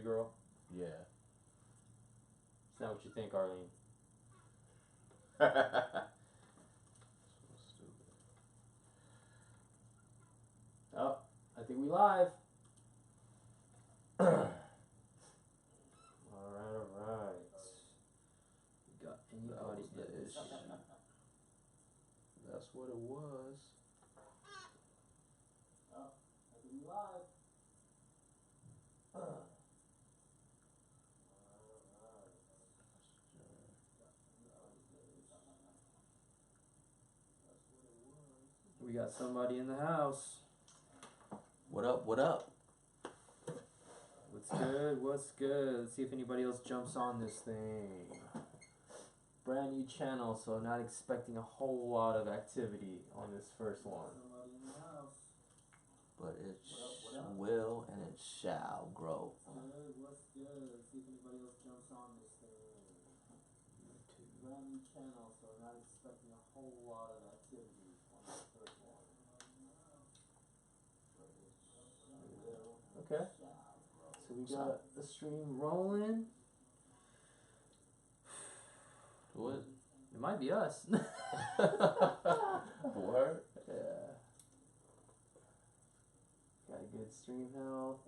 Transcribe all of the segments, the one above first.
girl? Yeah. Is that what you think, Arlene? So stupid. Oh, I think we live. Alright. We got anybody That was the in this? issue. That's what it was. Oh, I think we live. We got somebody in the house. What up? What up? What's good? What's good? Let's see if anybody else jumps on this thing. Brand new channel, so not expecting a whole lot of activity on this first one. But it will and it shall grow. Good, what's good? Let's see if anybody else jumps on this thing. Brand new channel, so not expecting a whole lot of activity on this first one. Okay. So we got the stream rolling. What? It might be us. Word? Yeah. Got a good stream health.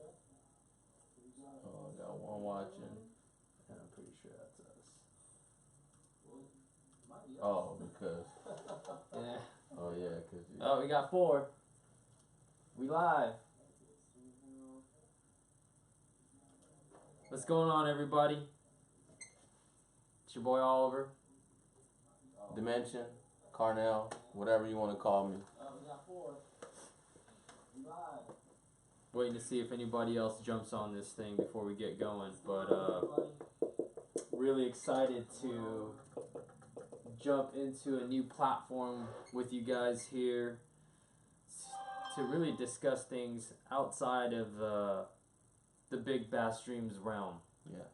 Oh, I got one watching. And I'm pretty sure that's us. Oh, because. Yeah. Oh, yeah, because. Oh, we got 4. We live. What's going on, everybody? It's your boy Oliver. Dimension, Carnell, whatever you want to call me. We got 4. We live. Waiting to see if anybody else jumps on this thing before we get going, but really excited to jump into a new platform with you guys here to really discuss things outside of the big bass streams realm. Yeah.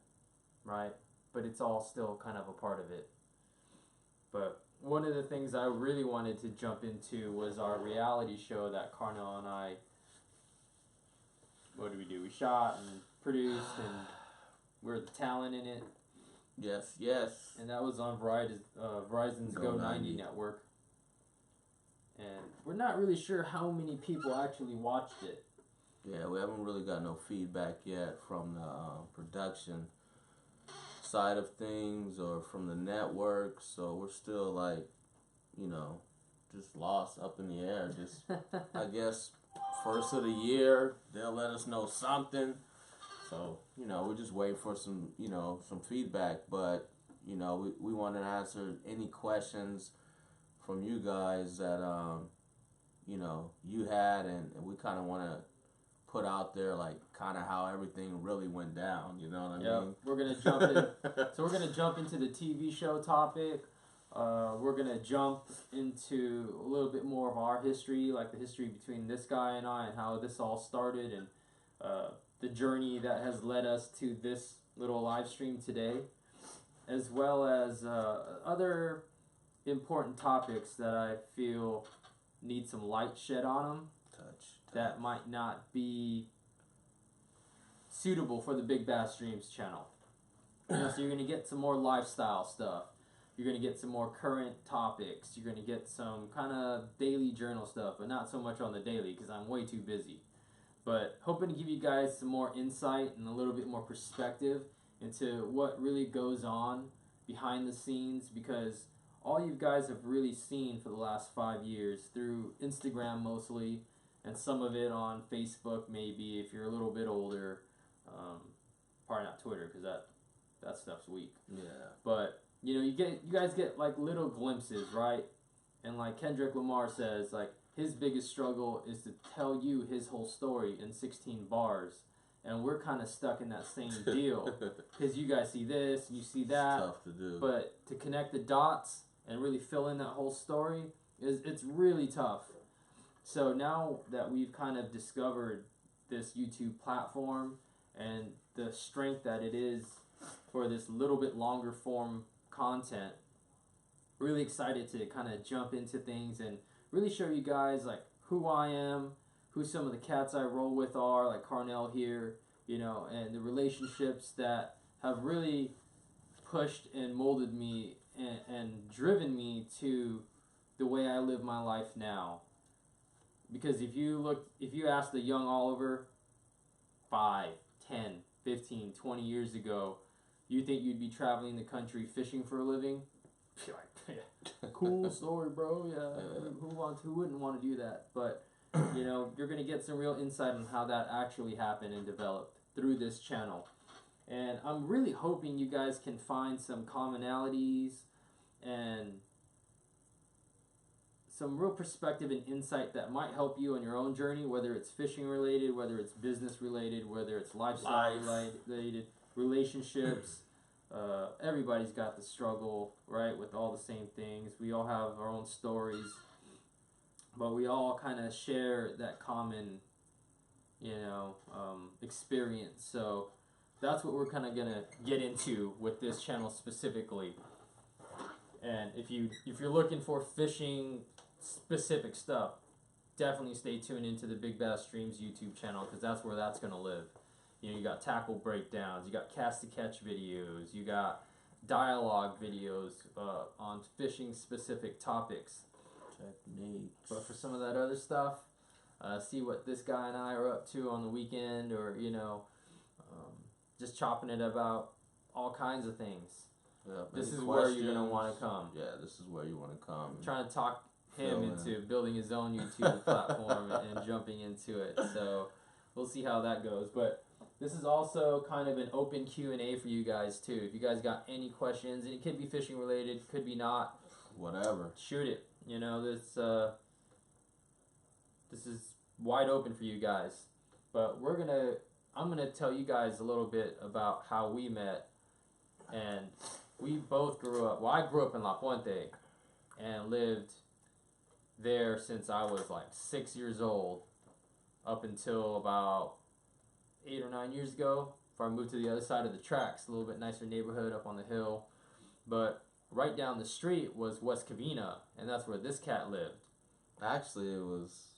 Right? But it's all still kind of a part of it. But one of the things I really wanted to jump into was our reality show that Carnell and I, what did we do? We shot and produced and we're the talent in it. Yes, yes. And that was on Verizon's Go 90 network. And we're not really sure how many people actually watched it. Yeah, we haven't really got no feedback yet from the production side of things or from the network, so we're still like, you know, just lost up in the air. Just, I guess, first of the year, they'll let us know something. So, you know, we just wait for some, you know, some feedback. But, you know, we want to answer any questions from you guys that, you know, you had, and we kind of want to put out there like kind of how everything really went down, you know what I mean? We're gonna jump in. So we're gonna jump into the TV show topic. We're gonna jump into a little bit more of our history, like the history between this guy and I, and how this all started, and the journey that has led us to this little live stream today, as well as other important topics that I feel need some light shed on them. That might not be suitable for the Big Bass Streams channel. You know, so you're going to get some more lifestyle stuff. You're going to get some more current topics. You're going to get some kind of daily journal stuff, but not so much on the daily because I'm way too busy. But hoping to give you guys some more insight and a little bit more perspective into what really goes on behind the scenes, because all you guys have really seen for the last 5 years through Instagram mostly, and some of it on Facebook maybe if you're a little bit older. Probably not Twitter because that stuff's weak. Yeah. But you know, you guys get like little glimpses, right? And like Kendrick Lamar says, like his biggest struggle is to tell you his whole story in 16 bars, and we're kind of stuck in that same deal because you guys see this and you see that. It's tough to do. But to connect the dots and really fill in that whole story it's really tough. So now that we've kind of discovered this YouTube platform and the strength that it is for this little bit longer form content, really excited to kind of jump into things and really show you guys like who I am, who some of the cats I roll with are, like Carnell here, you know, and the relationships that have really pushed and molded me and driven me to the way I live my life now. Because if you ask the young Oliver 5, 10, 15, 20 years ago, you think you'd be traveling the country fishing for a living? Be like, yeah, cool story, bro. Yeah, who wouldn't want to do that? But you know, you're gonna get some real insight on how that actually happened and developed through this channel. And I'm really hoping you guys can find some commonalities and some real perspective and insight that might help you on your own journey, whether it's fishing related, whether it's business related, whether it's lifestyle related, relationships. Everybody's got the struggle, right, with all the same things. We all have our own stories, but we all kind of share that common, you know, experience. So that's what we're kind of gonna get into with this channel specifically. And if you're looking for fishing specific stuff, definitely stay tuned into the Big Bass Streams YouTube channel, because that's where that's gonna live. You know, you got tackle breakdowns, you got cast to catch videos, you got dialogue videos on fishing specific topics, techniques. But for some of that other stuff, see what this guy and I are up to on the weekend, or you know, just chopping it about all kinds of things. Yeah, this is where you're gonna want to come. Yeah, this is where you want to come. I'm trying to talk him into building his own YouTube platform and jumping into it. So we'll see how that goes. But this is also kind of an open Q&A for you guys too. If you guys got any questions, and it could be fishing related, could be not. Whatever. Shoot it. You know, this is wide open for you guys. But I'm gonna tell you guys a little bit about how we met. And we both grew up. Well, I grew up in La Puente and lived there since I was like 6 years old up until about 8 or 9 years ago, before I moved to the other side of the tracks, a little bit nicer neighborhood up on the hill. But right down the street was West Covina, and that's where this cat lived. Actually, it was...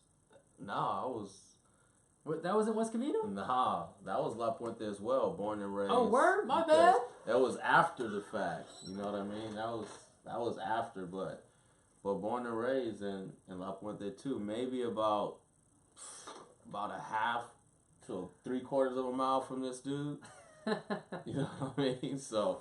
What, that was in West Covina? Nah, that was La Puente as well, born and raised. Oh, word? My bad? That was after the fact, you know what I mean? That was after, but born and raised in La Puente too. Maybe about a half to 3/4 of a mile from this dude. You know what I mean? So,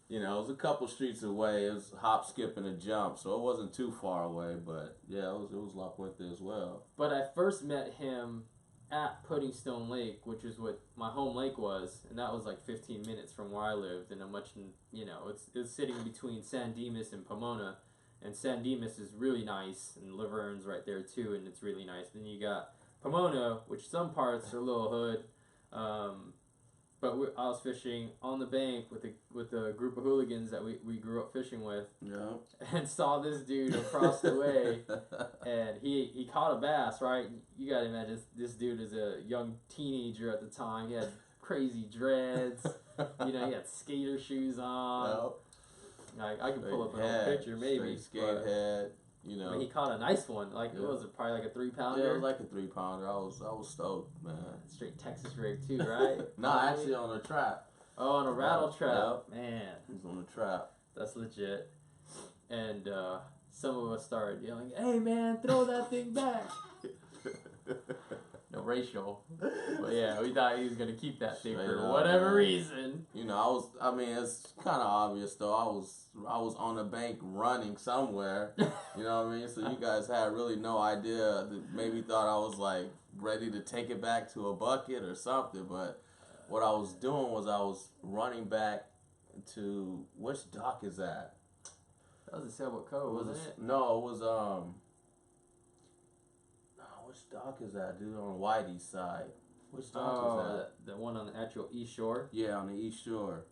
you know, it was a couple streets away. It was hop, skip, and a jump, so it wasn't too far away. But yeah, it was La Puente as well. But I first met him at Pudding Stone Lake, which is what my home lake was, and that was like 15 minutes from where I lived, and it's sitting between San Dimas and Pomona, and San Dimas is really nice, and Laverne's right there too, and it's really nice. Then you got Pomona, which some parts are a little hood, but I was fishing on the bank with a group of hooligans that we grew up fishing with, yeah, and saw this dude across the way, and he caught a bass, right? You gotta imagine this dude is a young teenager at the time. He had crazy dreads, you know, he had skater shoes on. Yep. I can pull up an old picture, maybe. Skate head. You know, I mean, he caught a nice one. Like, it was probably like a 3-pounder. Yeah, it was like a 3-pounder. I was stoked, man. Straight Texas rig too, right? No, actually on a trap. Oh, on a rattle trap. Yep. Man. He's on the trap. That's legit. And some of us started yelling, "Hey, man, throw that thing back." No racial. But yeah, we thought he was going to keep that thing for whatever reason. You know, it's kind of obvious, though. I was on the bank running somewhere. You know what I mean? So you guys had really no idea. Maybe thought I was, like, ready to take it back to a bucket or something. But what I was doing was I was running back to... Which dock is that? That was a Sailboat Cove, wasn't it? No, it was... Which dock is that, dude? On Whitey's side. Which dock is that? The one on the actual east shore? Yeah, on the east shore.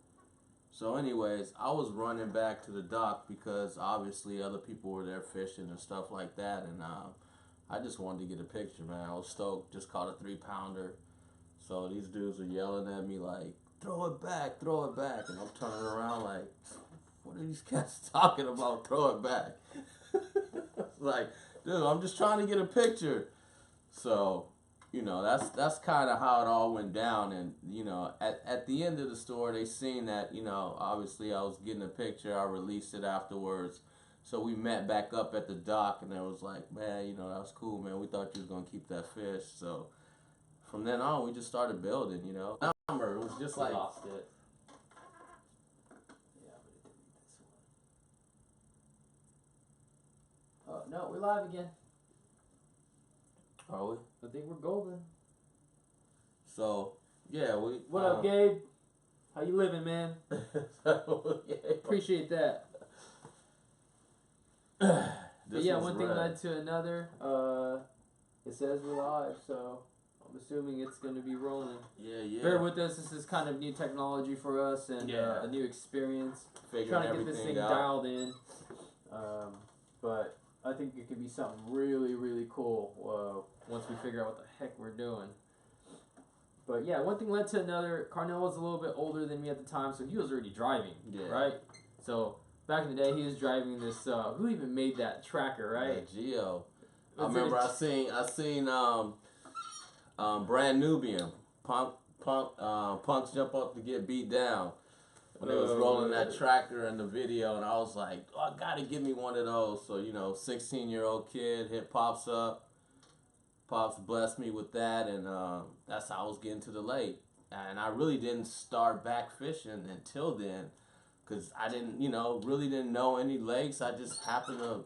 So anyways, I was running back to the dock because obviously other people were there fishing and stuff like that, and I just wanted to get a picture, man. I was stoked. Just caught a 3-pounder. So these dudes are yelling at me like, throw it back, and I'm turning around like, what are these cats talking about, throw it back? Like, dude, I'm just trying to get a picture. So you know, that's kind of how it all went down. And you know, at the end of the story, they seen that, you know, obviously I was getting a picture. I released it afterwards. So we met back up at the dock, and they was like, man, you know, that was cool, man. We thought you was gonna keep that fish. So from then on, we just started building. You know, number, it was just like lost it. Yeah, but it didn't this one. Oh no, we're live again. Are we? I think we're golden. So yeah, we. What up, Gabe? How you living, man? Appreciate that. But yeah, one thing led to another. It says we're live, so I'm assuming it's going to be rolling. Yeah. Bear with us. This is kind of new technology for us and a new experience. Figuring Trying to get this thing dialed in. But I think it could be something really, really cool once we figure out what the heck we're doing. But yeah, one thing led to another. Carnell was a little bit older than me at the time, so he was already driving, right? So back in the day, he was driving this. Who even made that tracker, right? Geo. I remember I seen Brand Nubian Punks jump up to get beat down when they was rolling that tracker in the video, and I was like, oh, I gotta give me one of those. So, you know, 16-year-old kid hit Pops up. Pops blessed me with that, and that's how I was getting to the lake. And I really didn't start back fishing until then, because I didn't, you know, really didn't know any lakes. I just happened to,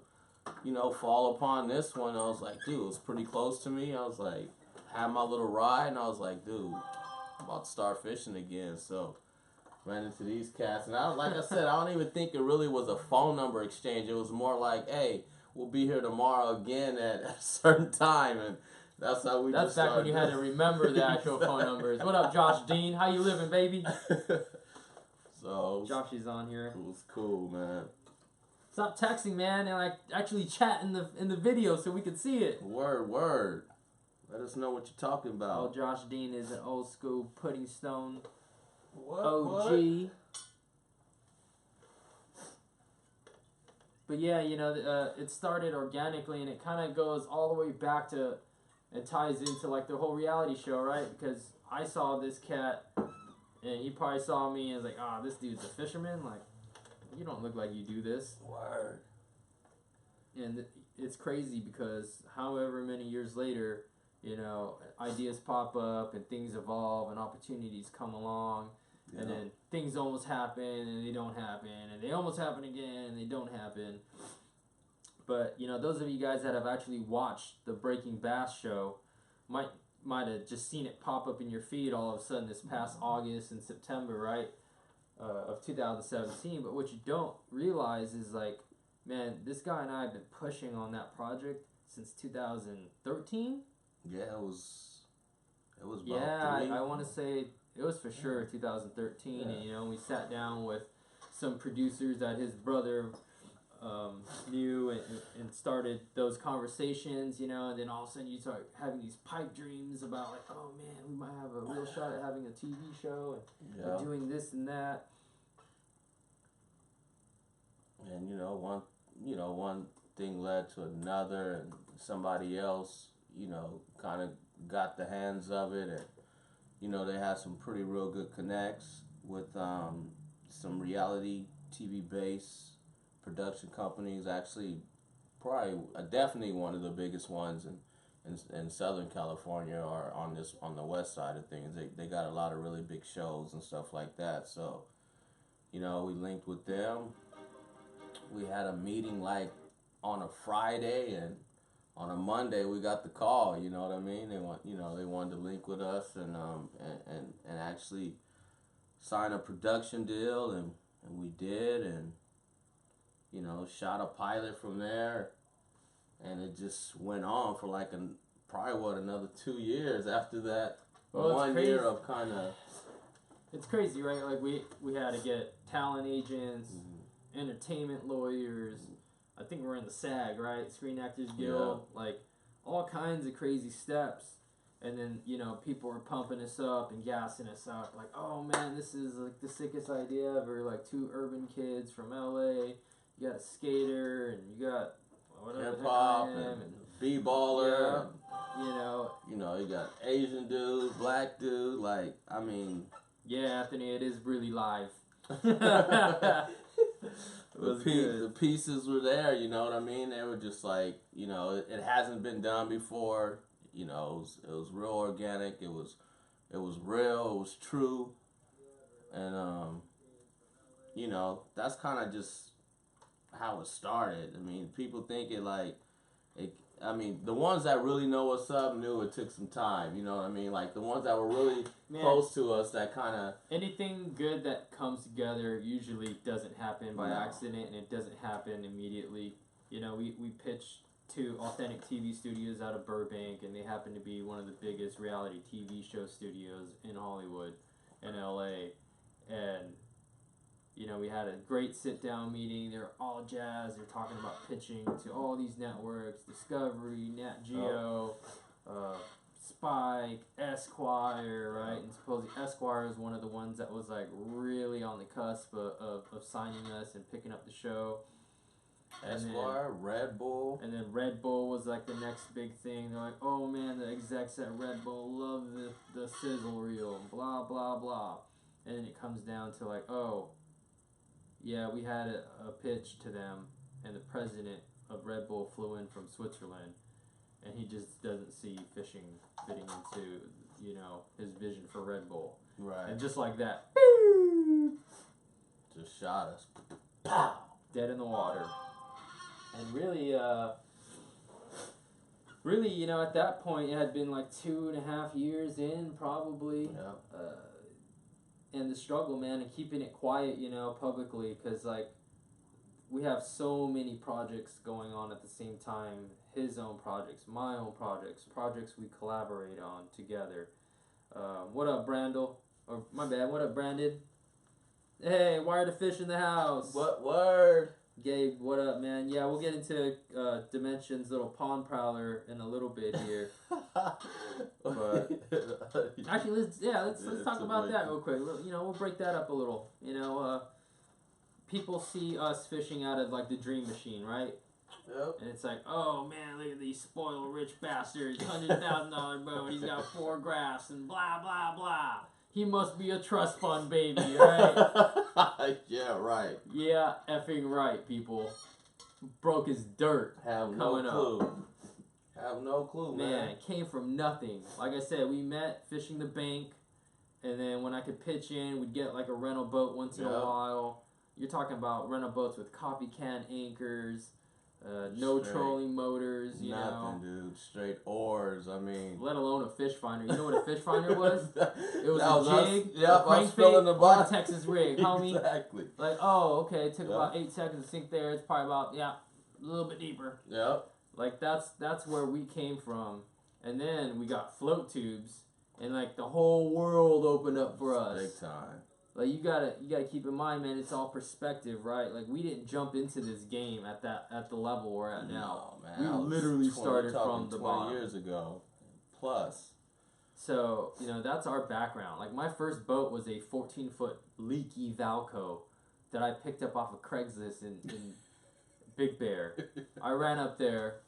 you know, fall upon this one. I was like, dude, it was pretty close to me. I was like, had my little ride, and I was like, dude, I'm about to start fishing again. So ran into these cats, and like I said, I don't even think it really was a phone number exchange. It was more like, hey, we'll be here tomorrow again at a certain time, and that's how we just started. That's back when you had to remember the actual phone numbers. What up, Josh Dean? How you living, baby? So Joshy's on here. It was cool, man. Stop texting, man, and like actually chat in the video so we could see it. Word. Let us know what you're talking about. Oh, Josh Dean is an old school pudding stone What? OG. But yeah, you know, it started organically, and it kind of goes all the way back to, it ties into like the whole reality show, right? Because I saw this cat, and he probably saw me and was like, this dude's a fisherman. Like, you don't look like you do this. Word. And it's crazy because however many years later, you know, ideas pop up and things evolve and opportunities come along. Yeah. And then things almost happen and they don't happen, and they almost happen again and they don't happen. But, you know, those of you guys that have actually watched the Breaking Bass show might have just seen it pop up in your feed all of a sudden this past August and September, right, of 2017. But what you don't realize is, like, man, this guy and I have been pushing on that project since 2013. Yeah, it was about I want to say it was for sure 2013, and you know, we sat down with some producers that his brother knew and started those conversations, you know, and then all of a sudden you start having these pipe dreams about like, oh man, we might have a real shot at having a TV show and doing this and that. And one thing led to another, and somebody else, you know, kind of got the hands of it, and you know, they had some pretty real good connects with some reality TV based production companies. Actually, probably definitely one of the biggest ones in Southern California, or on the west side of things. They got a lot of really big shows and stuff like that. So, you know, we linked with them. We had a meeting like on a Friday, and on a Monday we got the call. You know what I mean? They wanted to link with us and actually sign a production deal, and we did, and you know, shot a pilot from there, and it just went on for like probably another 2 years after that. Well, 1 year of kind of. It's crazy, right? Like we had to get talent agents, entertainment lawyers. I think we're in the SAG, right? Screen Actors Guild, like all kinds of crazy steps. And then, you know, people were pumping us up and gassing us up, like, oh man, this is like the sickest idea ever. Like 2 urban kids from LA, you got a skater, and you got whatever hip hop and b-baller. Yeah, You know, you got Asian dude, black dude. Like, I mean, yeah, Anthony, it is really live. the pieces were there. You know what I mean? They were just like, you know, it hasn't been done before. You know, it was real organic. It was real. It was true, and you know, that's kind of just how it started. I mean, people think it like it. I mean, the ones that really know what's up knew it took some time. You know what I mean? Like the ones that were really close to us, that kind of anything good that comes together usually doesn't happen by accident, and it doesn't happen immediately. You know, we pitched to Authentic TV Studios out of Burbank, and they happen to be one of the biggest reality TV show studios in Hollywood, in LA, and you know, we had a great sit-down meeting. They're all jazzed. They're talking about pitching to all these networks, Discovery, Nat Geo, Spike, Esquire, right? And supposedly Esquire is one of the ones that was, like, really on the cusp of signing us and picking up the show. Esquire, Red Bull. And then Red Bull was, like, the next big thing. They're like, oh, man, the execs at Red Bull love the sizzle reel, blah, blah, blah. And then it comes down to, like, oh, yeah, we had a pitch to them, and the president of Red Bull flew in from Switzerland, and he just doesn't see fishing fitting into, you know, his vision for Red Bull. Right. And just like that, just shot us. Pow! Dead in the water. And really, you know, at that point, it had been like 2.5 years in, probably. Yeah. And the struggle, man, and keeping it quiet, you know, publicly, because, like, we have so many projects going on at the same time. His own projects, my own projects we collaborate on together. What up, Brandel? Or, my bad, what up, Brandon? Hey, Wire to Fish in the house. What word? Gabe, what up, man? Yeah, we'll get into Dimension's little pond prowler in a little bit here. But actually, let's talk about that real quick. You know, we'll break that up a little. You know, people see us fishing out of like the Dream Machine, right? Yep. And it's like, oh man, look at these spoiled rich bastards, $100,000 boat. He's got 4 graphs and blah blah blah. He must be a trust fund baby, right? Yeah, right. Yeah, effing right, people. Broke as dirt. Have no clue. Have no clue, man. Man, it came from nothing. Like I said, we met fishing the bank, and then when I could pitch in, we'd get like a rental boat once in a while. You're talking about rental boats with coffee can anchors, no trolling motors, you know. Nothing, dude. Straight oars, I mean. Let alone a fish finder. You know what a fish finder was? It was a jig, a crankbait, or a Texas rig, homie. Exactly. Like, oh, okay, it took about 8 seconds to sink there. It's probably about, a little bit deeper. Yep. Like, that's where we came from. And then we got float tubes, and, like, the whole world opened up for us. Big time. Like, you gotta keep in mind, man, it's all perspective, right? Like, we didn't jump into this game at the level we're at now. No, man. We literally started from the 20 bottom. years ago. Plus. So, you know, that's our background. Like, my first boat was a 14-foot leaky Valco that I picked up off of Craigslist in Big Bear. I ran up there,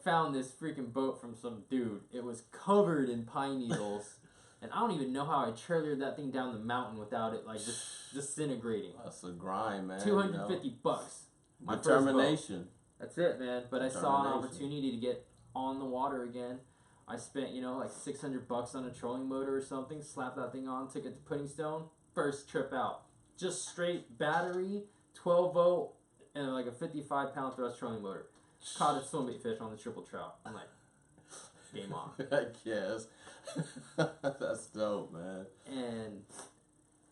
found this freaking boat from some dude. It was covered in pine needles. And I don't even know how I trailered that thing down the mountain without it, like, just disintegrating. That's a grind, man. $250. My determination. That's it, man. But I saw an opportunity to get on the water again. I spent, you know, like $600 on a trolling motor or something, slapped that thing on, took it to Pudding Stone, first trip out. Just straight battery, 12 volt, and like a 55-pound thrust trolling motor. Caught a swimbait fish on the triple trout. I'm like, game on. I guess. That's dope, man. And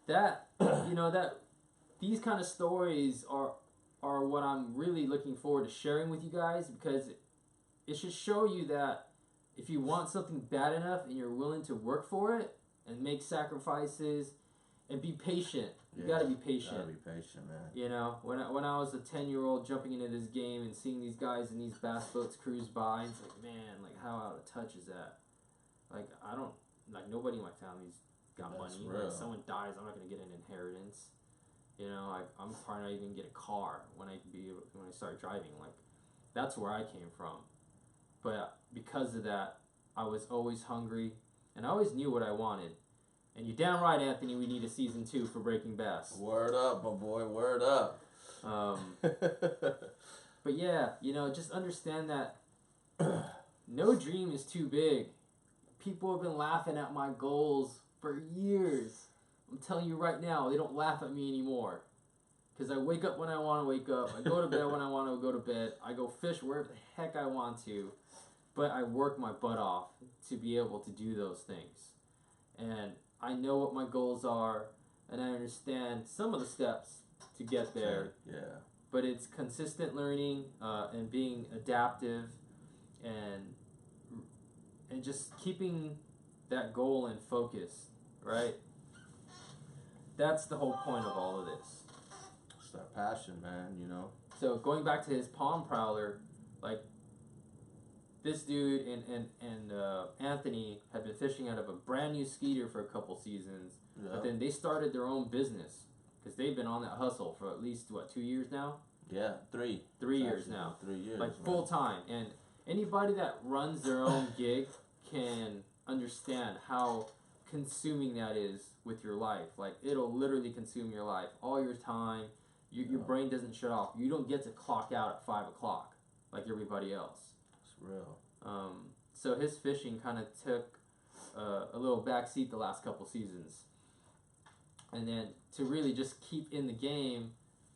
that, you know, these kind of stories are what I'm really looking forward to sharing with you guys, because it should show you that if you want something bad enough and you're willing to work for it and make sacrifices and be patient. You gotta be patient. Gotta be patient, man. You know, when I was a 10-year-old jumping into this game and seeing these guys in these bass boats cruise by, it's like, man, like, how out of touch is that? Like, nobody in my family's got money. Like, if someone dies, I'm not gonna get an inheritance. You know, like, I'm probably not even gonna get a car when I start driving. Like, That's where I came from. But because of that, I was always hungry, and I always knew what I wanted. And you're damn right, Anthony, we need a season 2 for Breaking Bass. Word up, my boy, word up. But yeah, just understand that no dream is too big. People have been laughing at my goals for years. I'm telling you right now, they don't laugh at me anymore. Because I wake up when I want to wake up. I go to bed when I want to go to bed. I go fish wherever the heck I want to. But I work my butt off to be able to do those things. And I know what my goals are, and I understand some of the steps to get there. Yeah. But it's consistent learning and being adaptive and just keeping that goal in focus, right? That's the whole point of all of this. It's that passion, man, So going back to his palm prowler, like this dude and Anthony had been fishing out of a brand new skeeter for a couple seasons, but then they started their own business because they've been on that hustle for at least 2 years now. Yeah, 3. 3 years now. 3 years. Like full time. And anybody that runs their own gig can understand how consuming that is with your life. Like it'll literally consume your life, all your time. Your brain doesn't shut off. You don't get to clock out at 5 o'clock like everybody else. It's real. So his fishing kind of took a little backseat the last couple seasons, and then to really just keep in the game.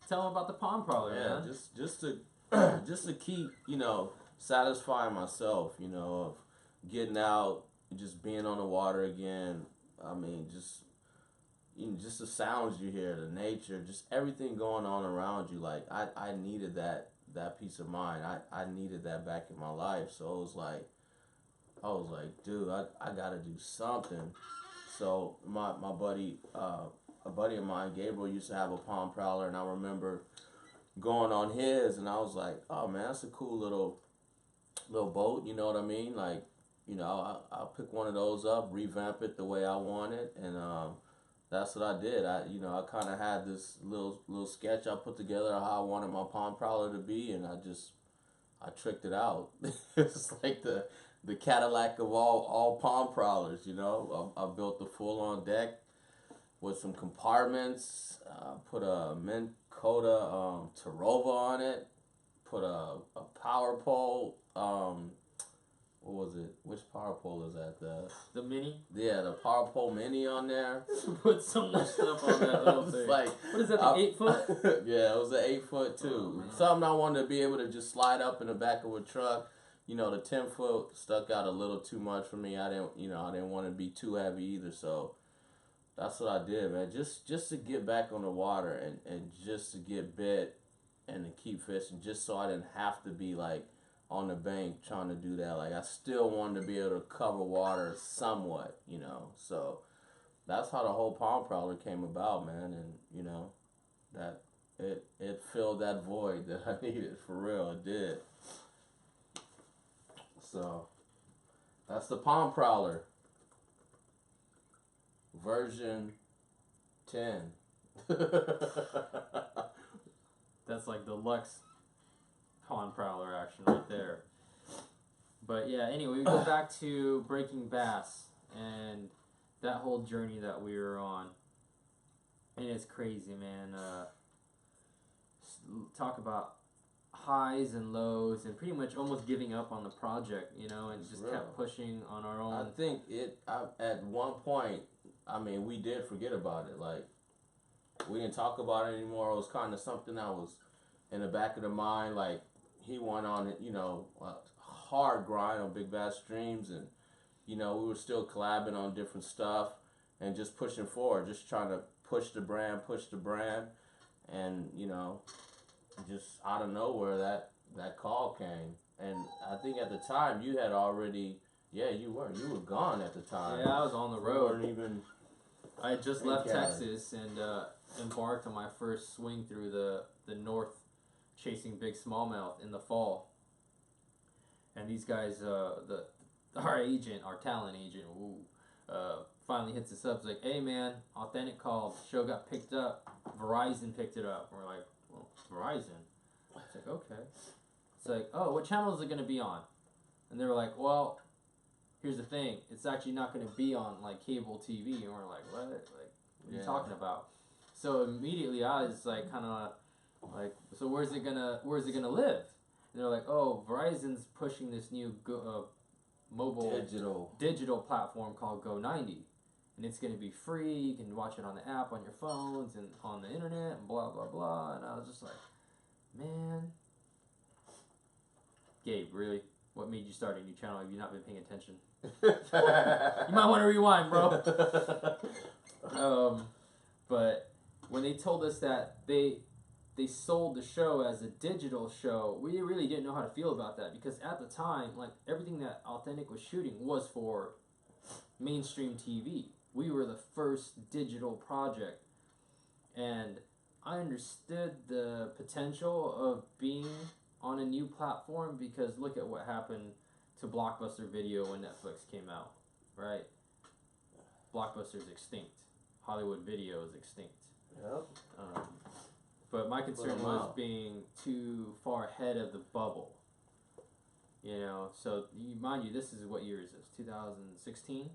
Tell him about the palm prowler, man. just to just to keep satisfying myself, of getting out, just being on the water again. I mean, just the sounds you hear, the nature, just everything going on around you. Like I needed that peace of mind. I needed that back in my life. So I was like, dude, I gotta do something. So my buddy, a buddy of mine, Gabriel, used to have a palm prowler, and I remember going on his, and I was like, oh man, that's a cool little boat. You know what I mean? Like, I'll pick one of those up, revamp it the way I want it, and that's what I did. I kind of had this little sketch I put together of how I wanted my palm prowler to be, and I tricked it out. It's like the Cadillac of all palm prowlers. I built the full on deck with some compartments. Put a Minn Kota Tarova on it. Put a power pole. What was it? Which power pole is that? The mini? Yeah, the power pole mini on there. Put so much stuff on that little thing. Like, what is that, the 8 foot? Yeah, it was an 8 foot too. Something I wanted to be able to just slide up in the back of a truck. The 10 foot stuck out a little too much for me. I didn't want to be too heavy either. So that's what I did, man. Just to get back on the water and just to get bit and to keep fishing, just so I didn't have to be like on the bank trying to do that. Like I still wanted to be able to cover water somewhat, So that's how the whole palm prowler came about, man. And that it filled that void that I needed, for real. It did. So that's the palm prowler version 10. That's like the Lux palm prowler action right there. But yeah, anyway, we go back to Breaking Bass and that whole journey that we were on. And it's crazy, man. Talk about highs and lows and pretty much almost giving up on the project, and just kept pushing on our own. I think at one point, we did forget about it. Like, we didn't talk about it anymore. It was kind of something that was in the back of the mind. Like, he went on, a hard grind on Big Bass Streams, and, we were still collabing on different stuff and just pushing forward, just trying to push the brand, and, just out of nowhere, that call came. And I think at the time, you had already, you were gone at the time. Yeah, I was on the road. I had just left Cali. Texas and embarked on my first swing through the north, chasing big smallmouth in the fall. And these guys, our talent agent, finally hits us up. It's like, hey man, Authentic called. Show got picked up. Verizon picked it up. We're like, well, Verizon. It's like, okay. It's like, oh, what channel is it going to be on? And they were like, well, here's the thing. It's actually not going to be on, like, cable TV. And we're like, what? Like, what are you talking about? So immediately I was like, kind of like, so where's it gonna live? And they're like, oh, Verizon's pushing this new mobile digital platform called Go90, and it's gonna be free. You can watch it on the app on your phones and on the internet and blah blah blah. And I was just like, man, Gabe, really? What made you start a new channel? Have you not been paying attention? You might want to rewind, bro. But when they told us that they sold the show as a digital show, we really didn't know how to feel about that, because at the time, like, everything that Authentic was shooting was for mainstream TV. We were the first digital project, and I understood the potential of being on a new platform, because look at what happened to Blockbuster Video when Netflix came out, right? Blockbuster's extinct. Hollywood Video is extinct. Yep. But my concern was being too far ahead of the bubble. You know, so mind you, this is, what year is this? 2016?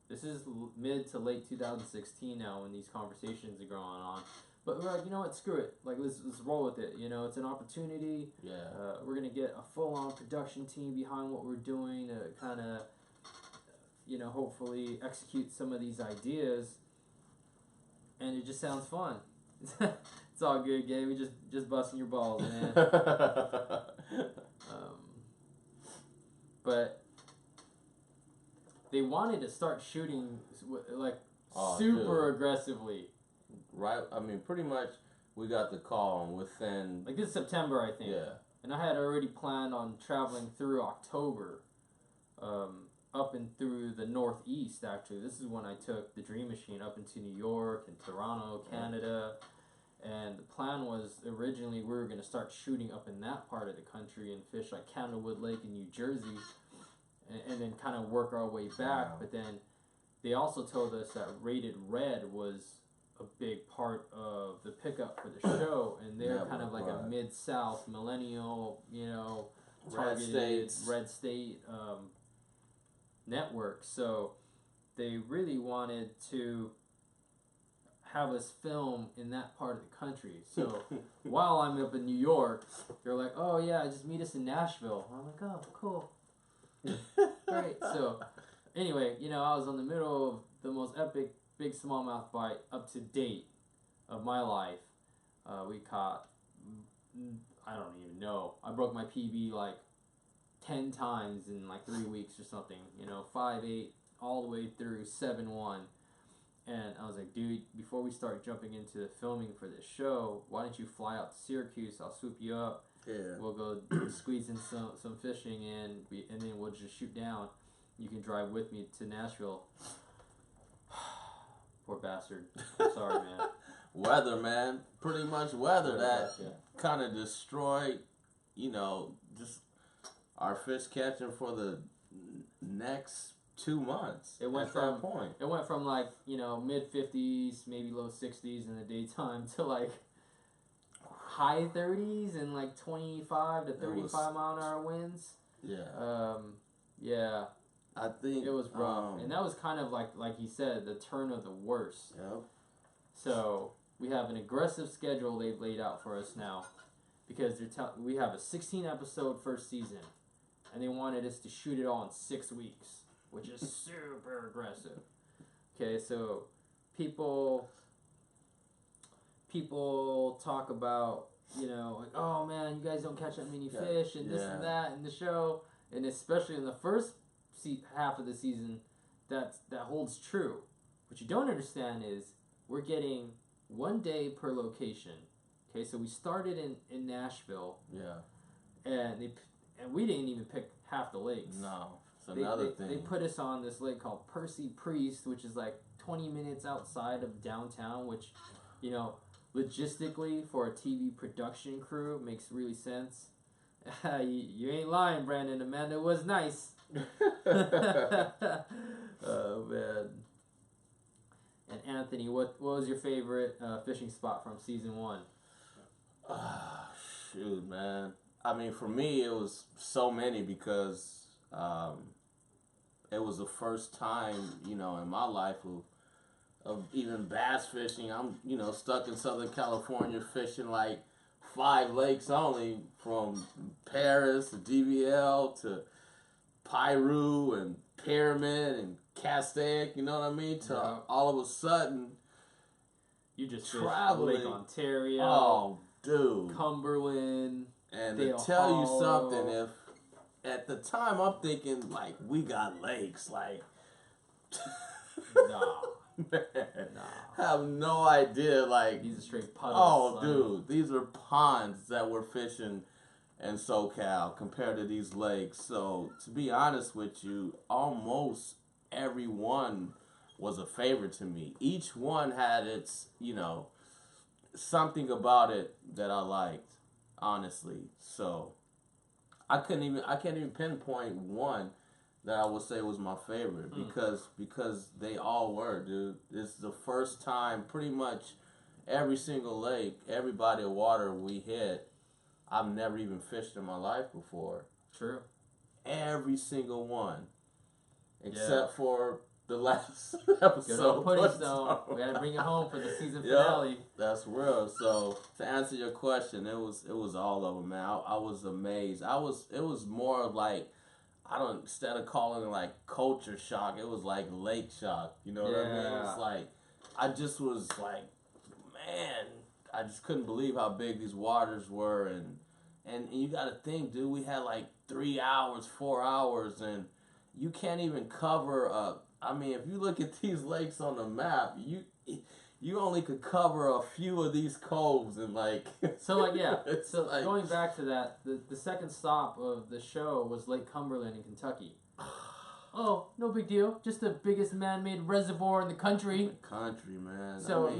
This is mid to late 2016 now when these conversations are going on. But we're like, you know what, screw it. Like, let's roll with it. You know, it's an opportunity. Yeah. We're going to get a full-on production team behind what we're doing to kind of, you know, hopefully execute some of these ideas. And it just sounds fun. It's all good, Gabe. We just busting your balls, man. But they wanted to start shooting like super aggressively. Right. I mean, pretty much we got the call, and within, like, this is September, I think. Yeah. And I had already planned on traveling through October, up and through the Northeast. Actually, this is when I took the Dream Machine up into New York and Toronto, Canada. And the plan was, originally, we were going to start shooting up in that part of the country and fish like Candlewood Lake in New Jersey, and then kind of work our way back. But then they also told us that Rated Red was a big part of the pickup for the show, and they're kind of like a Mid-South millennial, you know, targeted red state network. So they really wanted to have us film in that part of the country. So while I'm up in New York, they're like, oh yeah, just meet us in Nashville. I'm like, oh, cool. Great. So anyway, you know, I was in the middle of the most epic big smallmouth bite up to date of my life. We caught, I don't even know, I broke my PB like 10 times in like 3 weeks or something, you know, 5-8 all the way through 7-1. And I was like, dude, before we start jumping into the filming for this show, why don't you fly out to Syracuse? I'll swoop you up. Yeah. We'll go squeeze in some fishing in, and then we'll just shoot down. You can drive with me to Nashville. Poor bastard. I'm sorry, man. Weather, man. Pretty much weather that kind of destroyed, you know, just our fish catching for the next 2 months. It went from like, you know, mid 50s, maybe low 60s in the daytime to like high 30s and like 25 to 35 mile an hour winds. Yeah. Yeah. I think it was rough, and that was kind of like he said, the turn of the worst. Yep. So we have an aggressive schedule they've laid out for us now, because we have a 16 episode first season, and they wanted us to shoot it all in 6 weeks, which is super aggressive. Okay, so people talk about, you know, like, oh man, you guys don't catch that many fish and this and that in the show, and especially in the first half of the season, that holds true. What you don't understand is we're getting 1 day per location. Okay, so we started in Nashville. Yeah. And we didn't even pick half the lakes. No, it's another thing. They put us on this lake called Percy Priest, which is like 20 minutes outside of downtown, which, you know, logistically for a TV production crew makes really sense. You ain't lying, Brandon. Amanda was nice. Oh man. And Anthony, what was your favorite fishing spot from season 1? Shoot, man. I mean, for me, it was so many because it was the first time, in my life of even bass fishing. I'm, stuck in Southern California fishing like 5 lakes only, from Paris to DVL to Piru and Pyramid and Castaic, you know what I mean? To all of a sudden, you just traveling. Lake Ontario. Oh, dude. Cumberland. And Dale to tell Hollow. you something, if at the time I'm thinking like we got lakes, like nah. Man, I have no idea. Like these are straight puddles. Oh, dude, these are ponds that we're fishing in SoCal compared to these lakes. So to be honest with you, almost every one was a favorite to me. Each one had its, something about it that I liked, honestly. So I can't even pinpoint one that I would say was my favorite because they all were, dude. It's the first time pretty much every single lake, every body of water we hit, I've never even fished in my life before. True. Every single one. Except for the last episode. Good old Putty Stone. We gotta bring it home for the season finale. That's real. So to answer your question, it was all of them, man. I was amazed. It was more like, instead of calling it like culture shock, it was like lake shock. You know what I mean? It was like, I just was like, man, I just couldn't believe how big these waters were. And you got to think, dude, we had like 3 hours, 4 hours, and you can't even cover I mean, if you look at these lakes on the map, you only could cover a few of these coves and like. So like going back to that, the second stop of the show was Lake Cumberland in Kentucky. Oh, no big deal. Just the biggest man-made reservoir in the country. Man. So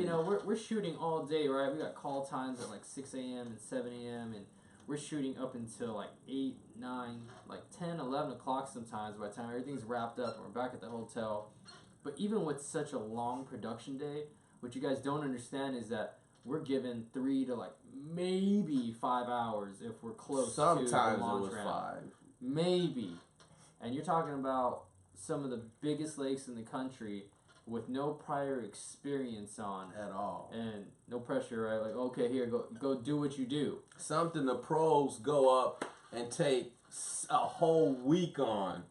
we're shooting all day, right? We got call times at like 6 a.m. and 7 a.m. and we're shooting up until like 8, 9, like 10, 11 o'clock sometimes by the time everything's wrapped up and we're back at the hotel. But even with such a long production day, what you guys don't understand is that we're given 3 to like maybe 5 hours if we're close to the launch Sometimes it was round. 5. Maybe. And you're talking about some of the biggest lakes in the country with no prior experience on at all, and no pressure, right? Like, okay, here, go do what you do. Something the pros go up and take a whole week on,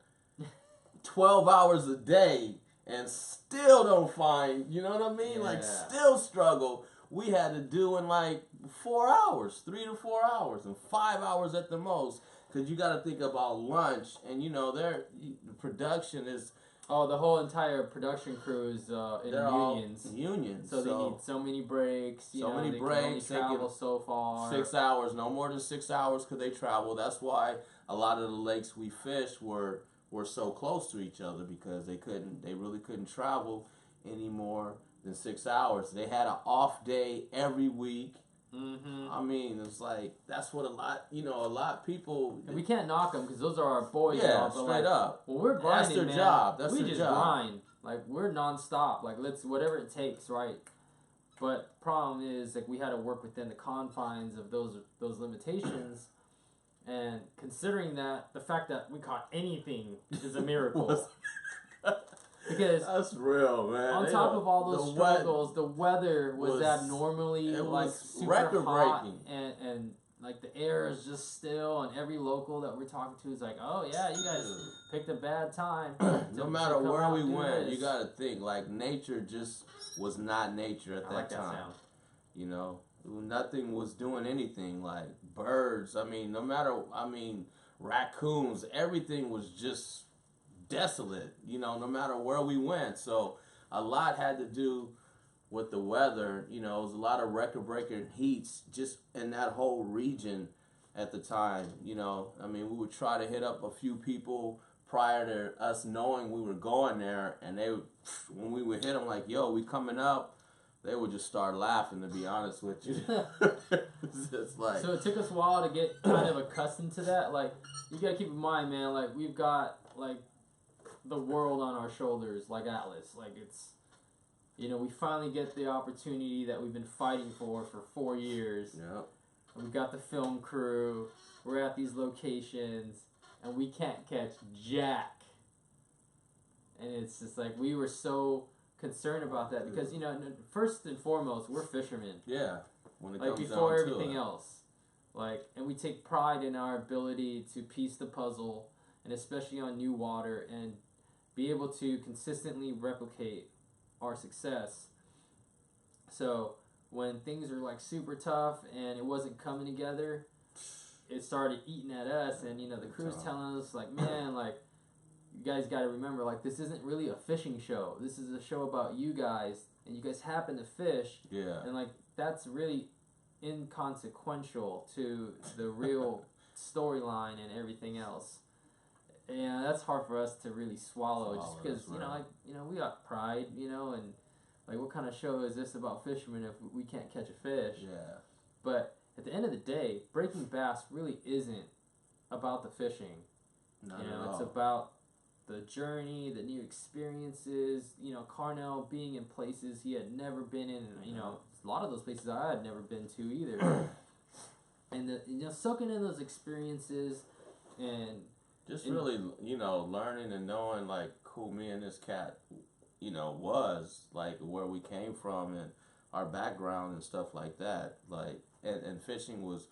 12 hours a day, and still don't find. You know what I mean? Like, still struggle. We had to do in like 4 hours, 3 to 4 hours, and 5 hours at the most. Because you got to think about lunch, and the production is. Oh, the whole entire production crew is in unions. Unions. So they need so many breaks. They breaks. Can only travel so far. 6 hours, no more than 6 hours could they travel. That's why a lot of the lakes we fished were so close to each other because they really couldn't travel any more than 6 hours. They had an off day every week. Mm-hmm. I mean, it's like that's what a lot of people. And we can't knock them because those are our boys. Yeah, straight up. Well, we're grinding, that's their job. That's we their just job. grind. Like we're nonstop. Like let's whatever it takes, right? But problem is like we had to work within the confines of those limitations, and considering that the fact that we caught anything is a miracle. Because that's real, man. On top of all those struggles, the weather was abnormally like super hot, and like the air is just still, and every local that we're talking to is like, oh yeah, you guys picked a bad time. No matter where we went, you gotta think like nature just was not nature at that time. Nothing was doing anything. Like birds, raccoons, everything was just desolate, no matter where we went. So a lot had to do with the weather. It was a lot of record-breaking heats just in that whole region at the time. We would try to hit up a few people prior to us knowing we were going there, and when we would hit them like, yo, we coming up, they would just start laughing, to be honest with you. It's like, so it took us a while to get kind of accustomed to that. Like, you gotta keep in mind, man, like we've got like the world on our shoulders, like Atlas. Like it's, we finally get the opportunity that we've been fighting for 4 years. Yep. we got the film crew. We're at these locations, and we can't catch jack. And it's just like we were so concerned about that because first and foremost we're fishermen. Yeah, when it like comes before down everything to it. else, and we take pride in our ability to piece the puzzle, and especially on new water, and be able to consistently replicate our success. So when things are like super tough and it wasn't coming together, it started eating at us, and the crew's telling us like, man, like, you guys got to remember, like, this isn't really a fishing show. This is a show about you guys, and you guys happen to fish. Yeah. And like that's really inconsequential to the real storyline and everything else. And that's hard for us to really swallow just because we got pride, and like what kind of show is this about fishermen if we can't catch a fish? Yeah. But at the end of the day, breaking bass really isn't about the fishing. Not at all. It's about the journey, the new experiences. Carnell being in places he had never been in. And, a lot of those places I had never been to either. And soaking in those experiences and just really learning and knowing like who me and this cat was, like where we came from and our background and stuff like that. Like and fishing was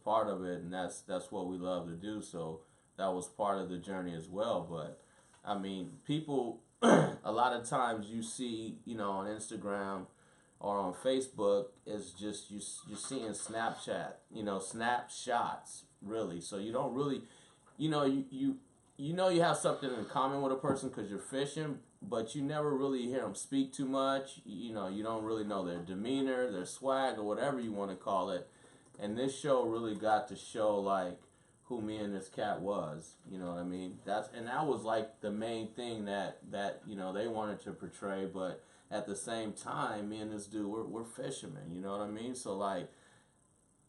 part of it, and that's what we love to do. So that was part of the journey as well. But I mean, people a lot of times you see on Instagram or on Facebook is just you're seeing Snapchat, snapshots really. So you don't really, you have something in common with a person because you're fishing, but you never really hear them speak too much. You don't really know their demeanor, their swag, or whatever you want to call it. And this show really got to show like who me and this cat was. You know what I mean? That was like the main thing that they wanted to portray. But at the same time, me and this dude, we're fishermen. You know what I mean? So like,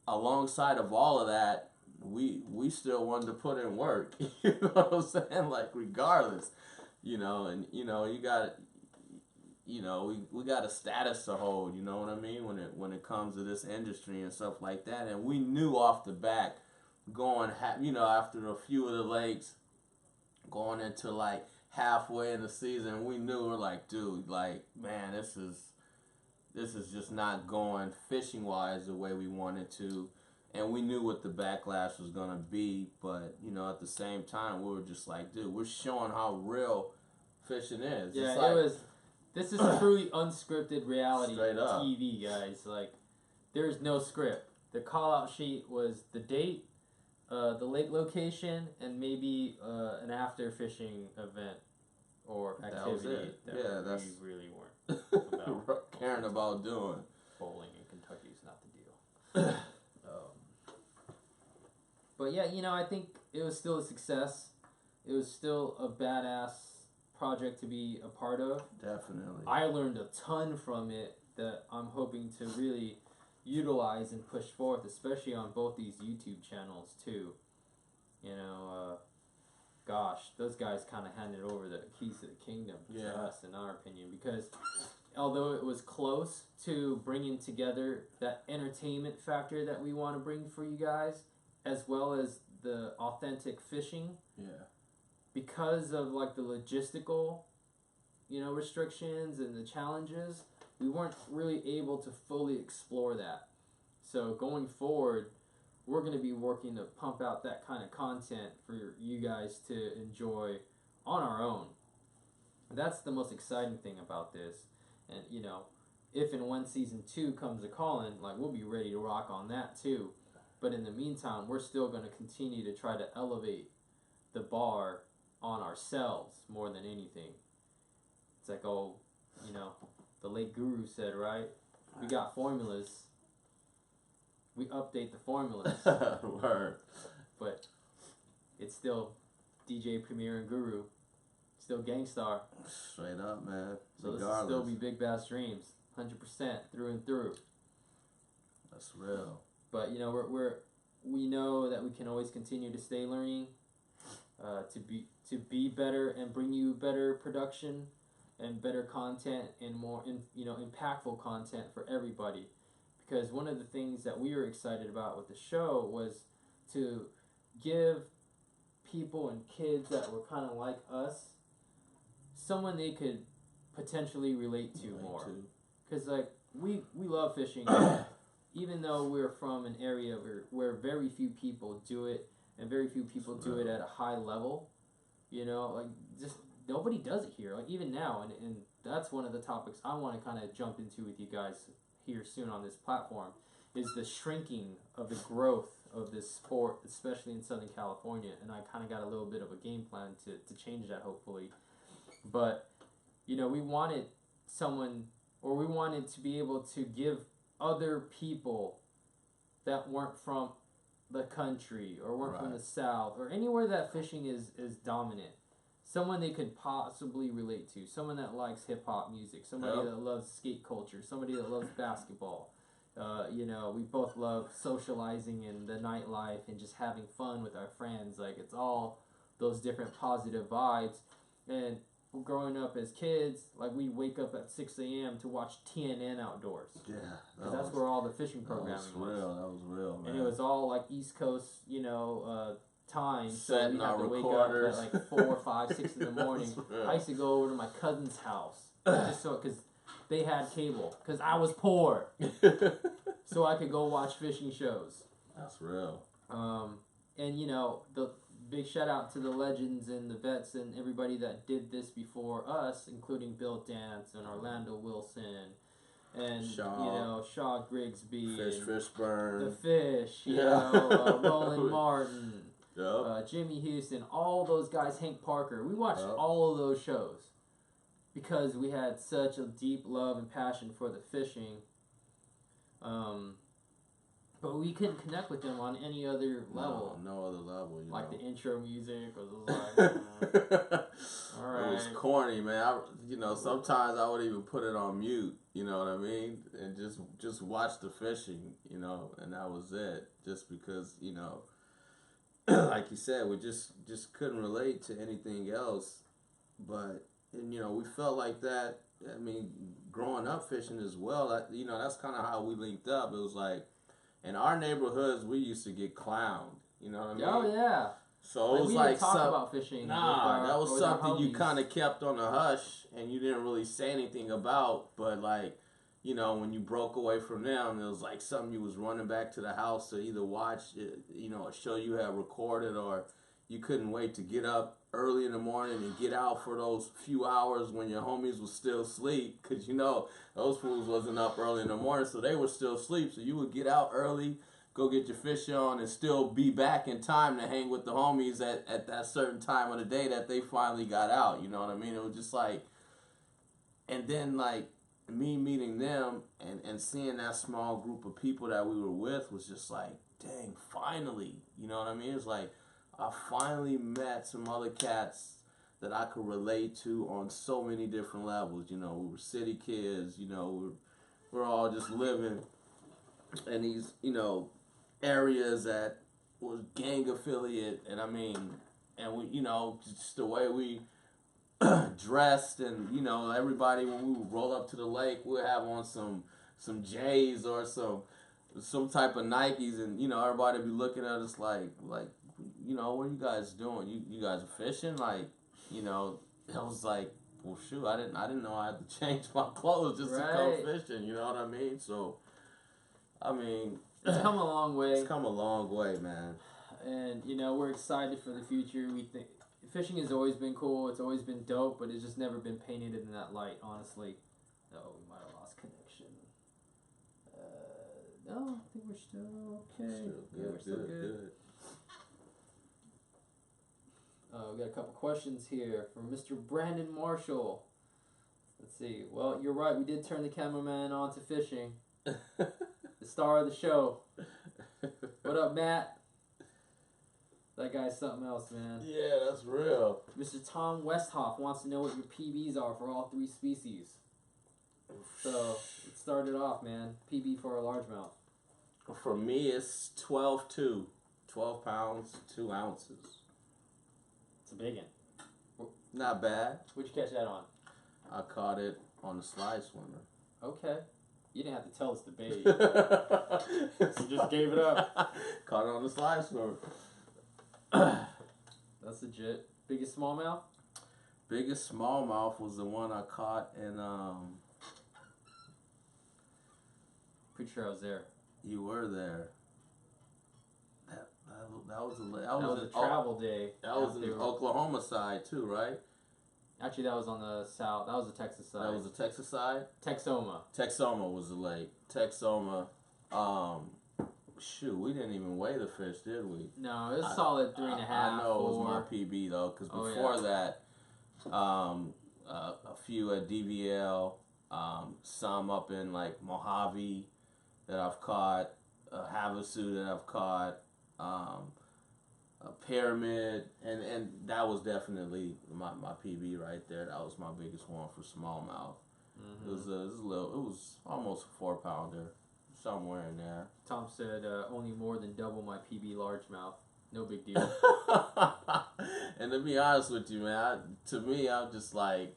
alongside of all of that, we still wanted to put in work. You know what I'm saying? Like regardless, and you got. We got a status to hold, you know what I mean, when it comes to this industry and stuff like that. And we knew off the bat, going, after a few of the lakes, going into like halfway in the season, we knew, we're like, dude, like, man, this is just not going fishing wise the way we wanted to. And we knew what the backlash was gonna be, but at the same time, we were just like, dude, we're showing how real fishing is. Yeah, it's like, this is truly unscripted reality up. TV, guys. Like, there's no script. The call-out sheet was the date, the lake location, and maybe an after-fishing event or activity that we really weren't about caring about doing. Bowling in Kentucky is not the deal. But yeah, I think it was still a success. It was still a badass project to be a part of. Definitely. I learned a ton from it that I'm hoping to really utilize and push forth, especially on both these YouTube channels too. Gosh, those guys kind of handed over the keys to the kingdom to us, in our opinion, because although it was close to bringing together that entertainment factor that we want to bring for you guys, as well as the authentic fishing. Yeah. Because of like the logistical, restrictions and the challenges, we weren't really able to fully explore that. So going forward, we're going to be working to pump out that kind of content for you guys to enjoy on our own. That's the most exciting thing about this. And if and when season 2 comes a calling, like, we'll be ready to rock on that too. But in the meantime, we're still going to continue to try to elevate the bar on ourselves more than anything. It's like, the late guru said, right? We got formulas. We update the formulas. Word. But it's still DJ Premier and Guru. Still Gangstar. Straight up, man. So this will still be Big Bass Dreams. 100% through and through. That's real. But we know that we can always continue to stay learning, to be better and bring you better production and better content and more impactful content for everybody, because one of the things that we were excited about with the show was to give people and kids that were kind of like us someone they could potentially relate to more. Because like we love fishing, even though we're from an area where very few people do it and very few people do it at a high level. You know, like just nobody does it here. Like even now, and that's one of the topics I want to kind of jump into with you guys here soon on this platform, is the shrinking of the growth of this sport, especially in Southern California. And I kind of got a little bit of a game plan to change that, hopefully. But, you know, we wanted to be able to give other people that weren't from the country or weren't from the South or anywhere that fishing is dominant, someone they could possibly relate to, someone that likes hip-hop music, somebody that loves skate culture, somebody that loves basketball. You know, we both love socializing and the nightlife and just having fun with our friends. Like, it's all those different positive vibes. And growing up as kids, like, we'd wake up at 6 a.m. to watch TNN outdoors. Yeah. Because that's where all the fishing programming was. That was real, man. And it was all, like, East Coast, you know, time. Setting so we'd have to recorders. wake up at, like, 4, 5, 6 in the morning. I used to go over to my cousin's house. Just so, because they had cable. Because I was poor. So I could go watch fishing shows. That's real. And, you know, the big shout out to the legends and the vets and everybody that did this before us, including Bill Dance and Orlando Wilson and Shaw Grigsby, Fishburne, the Fish, you know, Roland Martin, Jimmy Houston, all those guys, Hank Parker. We watched all of those shows because we had such a deep love and passion for the fishing. But we couldn't connect with them on any other level. No other level. Like the intro music was like, all right. It was corny, man. Sometimes I would even put it on mute. You know what I mean? And just watch the fishing. You know, and that was it. Just because like you said, we just couldn't relate to anything else. But we felt like that. I mean, growing up fishing as well. That's kind of how we linked up. It was like, in our neighborhoods, we used to get clowned. You know what I mean? Oh, yeah. So it was like we didn't talk about fishing. That was something you kind of kept on the hush, and you didn't really say anything about. But like, when you broke away from them, it was like something you was running back to the house to either watch, a show you had recorded, or you couldn't wait to get up early in the morning and get out for those few hours when your homies was still asleep, because those fools wasn't up early in the morning, so they were still asleep. So you would get out early, go get your fish on, and still be back in time to hang with the homies at that certain time of the day that they finally got out. You know what I mean? It was just like, and then like me meeting them and seeing that small group of people that we were with was just like, dang, finally. You know what I mean? It's like, I finally met some other cats that I could relate to on so many different levels. We were city kids, we're all just living in these, areas that was gang affiliate, and and we, just the way we dressed, and, everybody, when we would roll up to the lake, we'd have on some J's or some type of Nikes, and, everybody would be looking at us like, what are you guys doing? You guys are fishing? Like, I was like, well, shoot, I didn't know I had to change my clothes just to go fishing. You know what I mean? So, it's come a long way. It's come a long way, man. And, we're excited for the future. We think fishing has always been cool. It's always been dope, but it's just never been painted in that light, honestly. Oh, we might have lost connection. No, I think we're still okay. We're still good. We got a couple questions here from Mr. Brandon Marshall. Let's see. Well, you're right. We did turn the cameraman on to fishing. The star of the show. What up, Matt? That guy's something else, man. Yeah, that's real. Mr. Tom Westhoff wants to know what your PBs are for all three species. So, it started off, man. PB for a largemouth. For me, it's 12.2. 12 pounds, 2 ounces. It's a big one. Not bad. Where'd you catch that on? I caught it on the slide swimmer. Okay. You didn't have to tell us the bait. You just gave it up. Caught it on the slide store. That's legit. Biggest smallmouth? Biggest smallmouth was the one I caught in Pretty sure I was there. You were there. That was a travel day. That was in the Oklahoma side too, right? Actually, that was on the south. That was the Texas side. That was the Texas side? Texoma. Texoma was the lake. Texoma. Shoot, we didn't even weigh the fish, did we? No, it was solid 3.5. I know 4. it was my PB though, because before that, a few at DVL, some up in like Mojave that I've caught, a Havasu that I've caught, a Pyramid, and that was definitely my PB right there. That was my biggest one for smallmouth. Mm-hmm. It was almost a 4-pounder, somewhere in there. Tom said only more than double my PB largemouth. No big deal. And to be honest with you, man, I'm just like,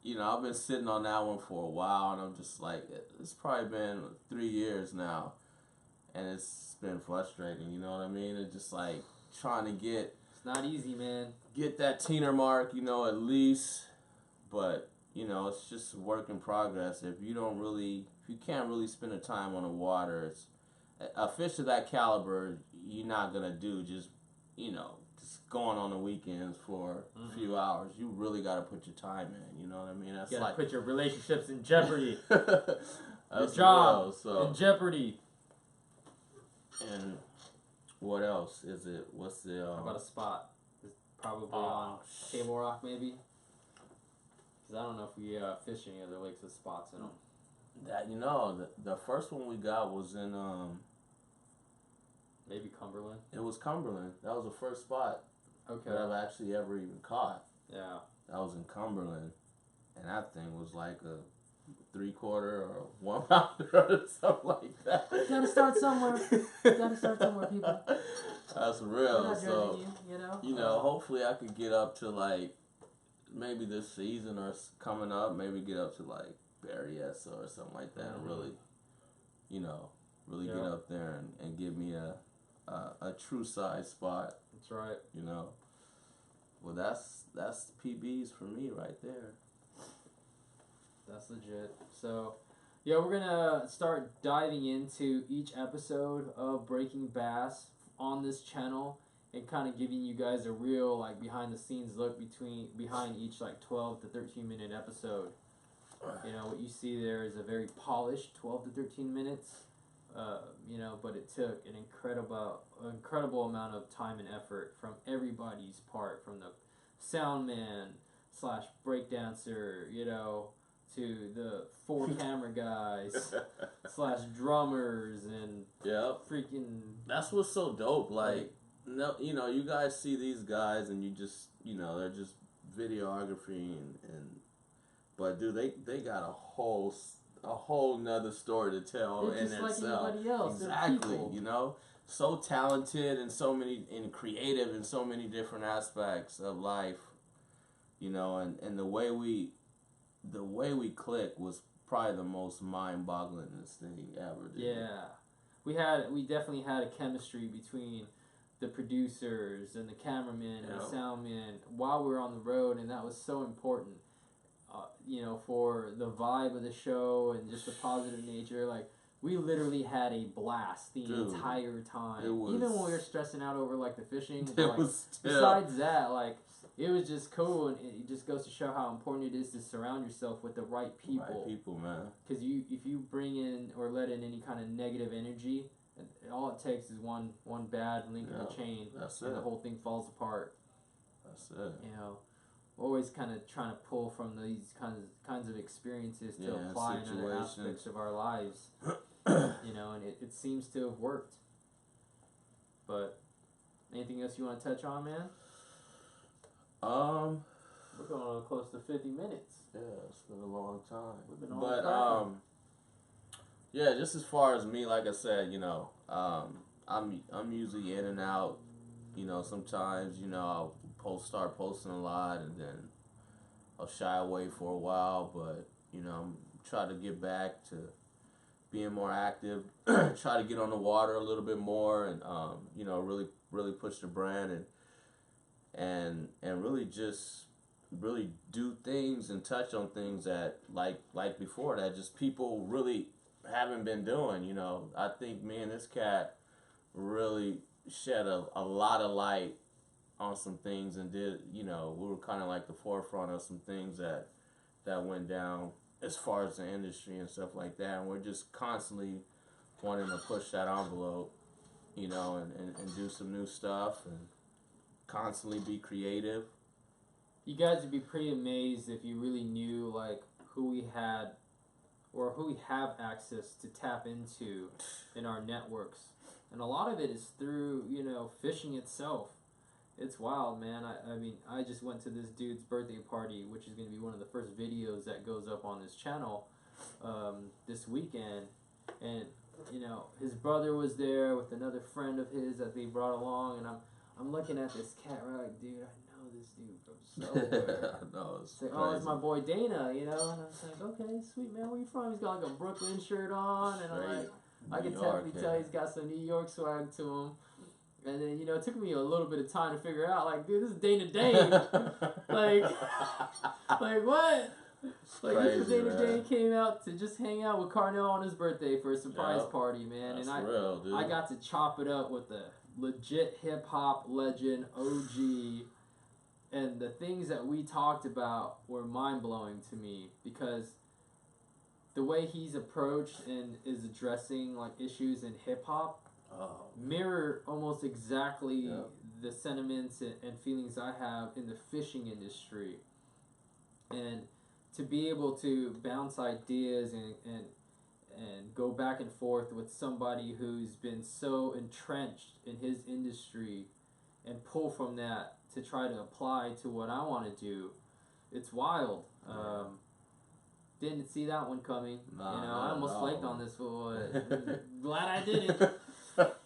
I've been sitting on that one for a while, and I'm just like, it's probably been 3 years now, and it's been frustrating, you know what I mean? It's just like trying to get... It's not easy, man. Get that teener mark, at least, but, it's just a work in progress. If you can't really spend the time on the water, it's a fish of that caliber, you're not going to do just going on the weekends for a few hours. You really got to put your time in, you know what I mean? That's you gotta like... put your relationships in jeopardy. Your job in jeopardy. And what else is it? What's the... How about a spot? It's probably on Table Rock, maybe? Because I don't know if we fish any other lakes with spots in them. That, the first one we got was in... Maybe Cumberland? It was Cumberland. That was the first spot that I've actually ever even caught. Yeah. That was in Cumberland. And that thing was like a 3/4 or 1 pounder or something like that. You gotta start somewhere. People. That's real. Not so, you, hopefully I could get up to like maybe this season or coming up, maybe get up to like Berryessa or something like that, and really, get up there and give me a true size spot. That's right. Well, that's PBs for me right there. That's legit. So, yeah, we're gonna start diving into each episode of Breaking Bass on this channel and kind of giving you guys a real behind the scenes look behind each 12 to 13 minute episode. What you see there is a very polished 12 to 13 minutes. But it took an incredible amount of time and effort from everybody's part, from the sound man / breakdancer, to the 4 camera guys / drummers and freaking... That's what's so dope. You guys see these guys and you just, they're just videography but dude, they got a whole nother story to tell they're in just like itself. anybody else. Exactly, so talented and and creative in so many different aspects of life, and the way we click was probably the most mind-bogglingest thing ever. Dude. Yeah, we definitely had a chemistry between the producers and the cameraman and the soundman while we were on the road, and that was so important. For the vibe of the show and just the positive nature, we literally had a blast the entire time. Even when we were stressing out over the fishing, besides that, it was just cool, and it just goes to show how important it is to surround yourself with the right people. Right people, man. Because if you bring in or let in any kind of negative energy, all it takes is one bad link in the chain, and the whole thing falls apart. That's it. Always kind of trying to pull from these kinds of experiences to apply in other aspects of our lives. And it seems to have worked. But anything else you want to touch on, man? We're going on close to 50 minutes. Yeah, it's been a long time. We've been on just as far as me, like I said, I'm usually in and out. Sometimes I'll start posting a lot, and then I'll shy away for a while. But I'm trying to get back to being more active, try to get on the water a little bit more, and you know, really push the brand, and really just really do things and touch on things that like before that just people really haven't been doing. You know, I think me and this cat really shed a lot of light on some things and did, you know, we were kind of like the forefront of some things that went down as far as the industry and stuff like that, and we're just constantly wanting to push that envelope, you know, and do some new stuff and constantly be creative. You guys would be pretty amazed if you really knew like who we had or who we have access to tap into in our networks. And a lot of it is through, you know, fishing itself. It's wild, man. I mean, I just went to this dude's birthday party, which is going to be one of the first videos that goes up on this channel this weekend. And, you know, his brother was there with another friend of his that they brought along. And I'm looking at this cat, right? Like, dude, I know this dude from somewhere. No, it's like, oh, it's my boy Dana, you know? And I was like, okay, sweet, man. Where you from? He's got like a Brooklyn shirt on. And I'm like, I can definitely tell he's got some New York swag to him. And then, you know, it took me a little bit of time to figure out, like, dude, this is Dana Dane. like what? Like, crazy, this is Dana man. Dane came out to just hang out with Carnell on his birthday for a surprise party, man. That's and real, dude. I got to chop it up with the legit hip-hop legend, OG. And the things that we talked about were mind-blowing to me because the way he's approached and is addressing, like, issues in hip-hop, mirror almost exactly the sentiments and feelings I have in the fishing industry. And to be able to bounce ideas and go back and forth with somebody who's been so entrenched in his industry and pull from that to try to apply to what I want to do, it's wild. Didn't see that one coming. Nah, you know, I almost flaked on this one. Glad I didn't. But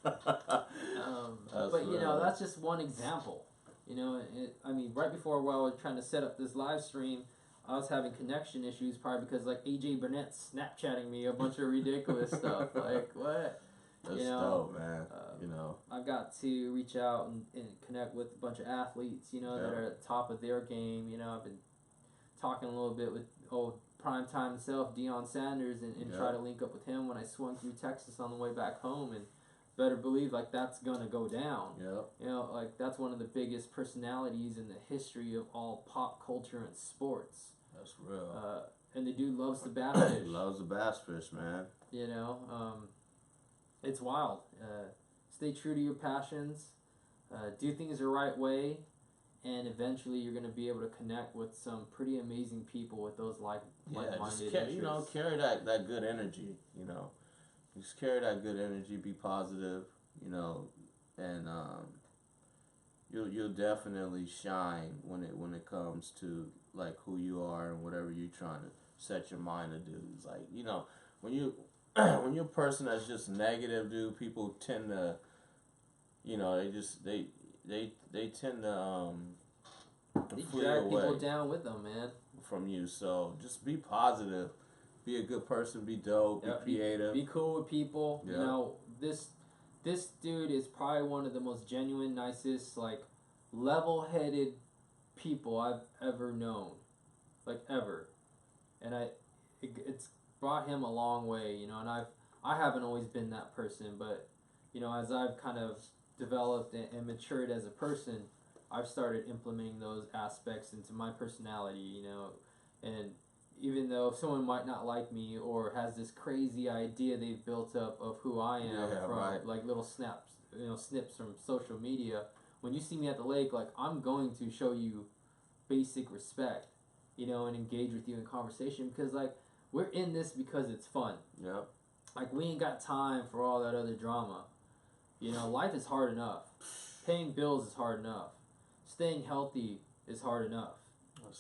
you know, that's just one example. You know, I mean, right before while I was trying to set up this live stream, I was having connection issues, probably because like AJ Burnett's Snapchatting me a bunch of ridiculous stuff. Like what? That's you know, dope, man. You know, I've got to reach out and connect with a bunch of athletes. You know, that are at the top of their game. You know, I've been talking a little bit with old primetime himself, Deion Sanders, and try to link up with him when I swung through Texas on the way back home. And better believe, like, that's gonna go down. You know, like, that's one of the biggest personalities in the history of all pop culture and sports. That's real. And the dude loves the bass fish. Loves the bass fish, man. You know, it's wild. Stay true to your passions. Do things the right way. And eventually you're going to be able to connect with some pretty amazing people with those like-minded interests. You know, carry that good energy, you know. Just carry that good energy, be positive, you know, and you'll definitely shine when it comes to like who you are and whatever you're trying to set your mind to do. It's like, you know, when when you're a person that's just negative, dude, people tend to, you know, they tend to drag people down with them, man. From you. So just be positive. Be a good person, be dope, be creative. Be cool with people. You know, this dude is probably one of the most genuine, nicest, like, level-headed people I've ever known. Like, ever. And it's brought him a long way, you know, and I haven't always been that person, but, you know, as I've kind of developed and matured as a person, I've started implementing those aspects into my personality, you know, and even though someone might not like me or has this crazy idea they've built up of who I am from like little snips from social media, when you see me at the lake, like, I'm going to show you basic respect, you know, and engage with you in conversation because, like, we're in this because it's fun. Like, we ain't got time for all that other drama. You know, life is hard enough. Paying bills is hard enough. Staying healthy is hard enough.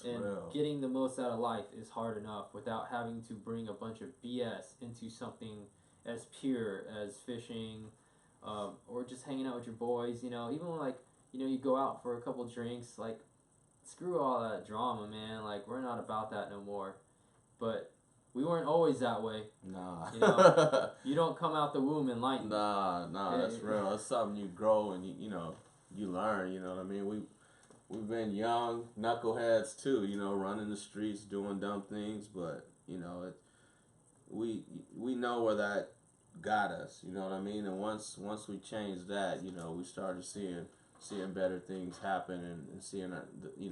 And getting the most out of life is hard enough without having to bring a bunch of BS into something as pure as fishing, or just hanging out with your boys. You know, even when, like, you know, you go out for a couple drinks, like, screw all that drama, man. Like, we're not about that no more. But we weren't always that way. Nah. You know, you don't come out the womb enlightened. Nah, that's real. That's something you grow and you learn. You know what I mean? We've been young knuckleheads too. You know, running the streets, doing dumb things, but we know where that got us. You know what I mean? And once we changed that, we started seeing better things happen and seeing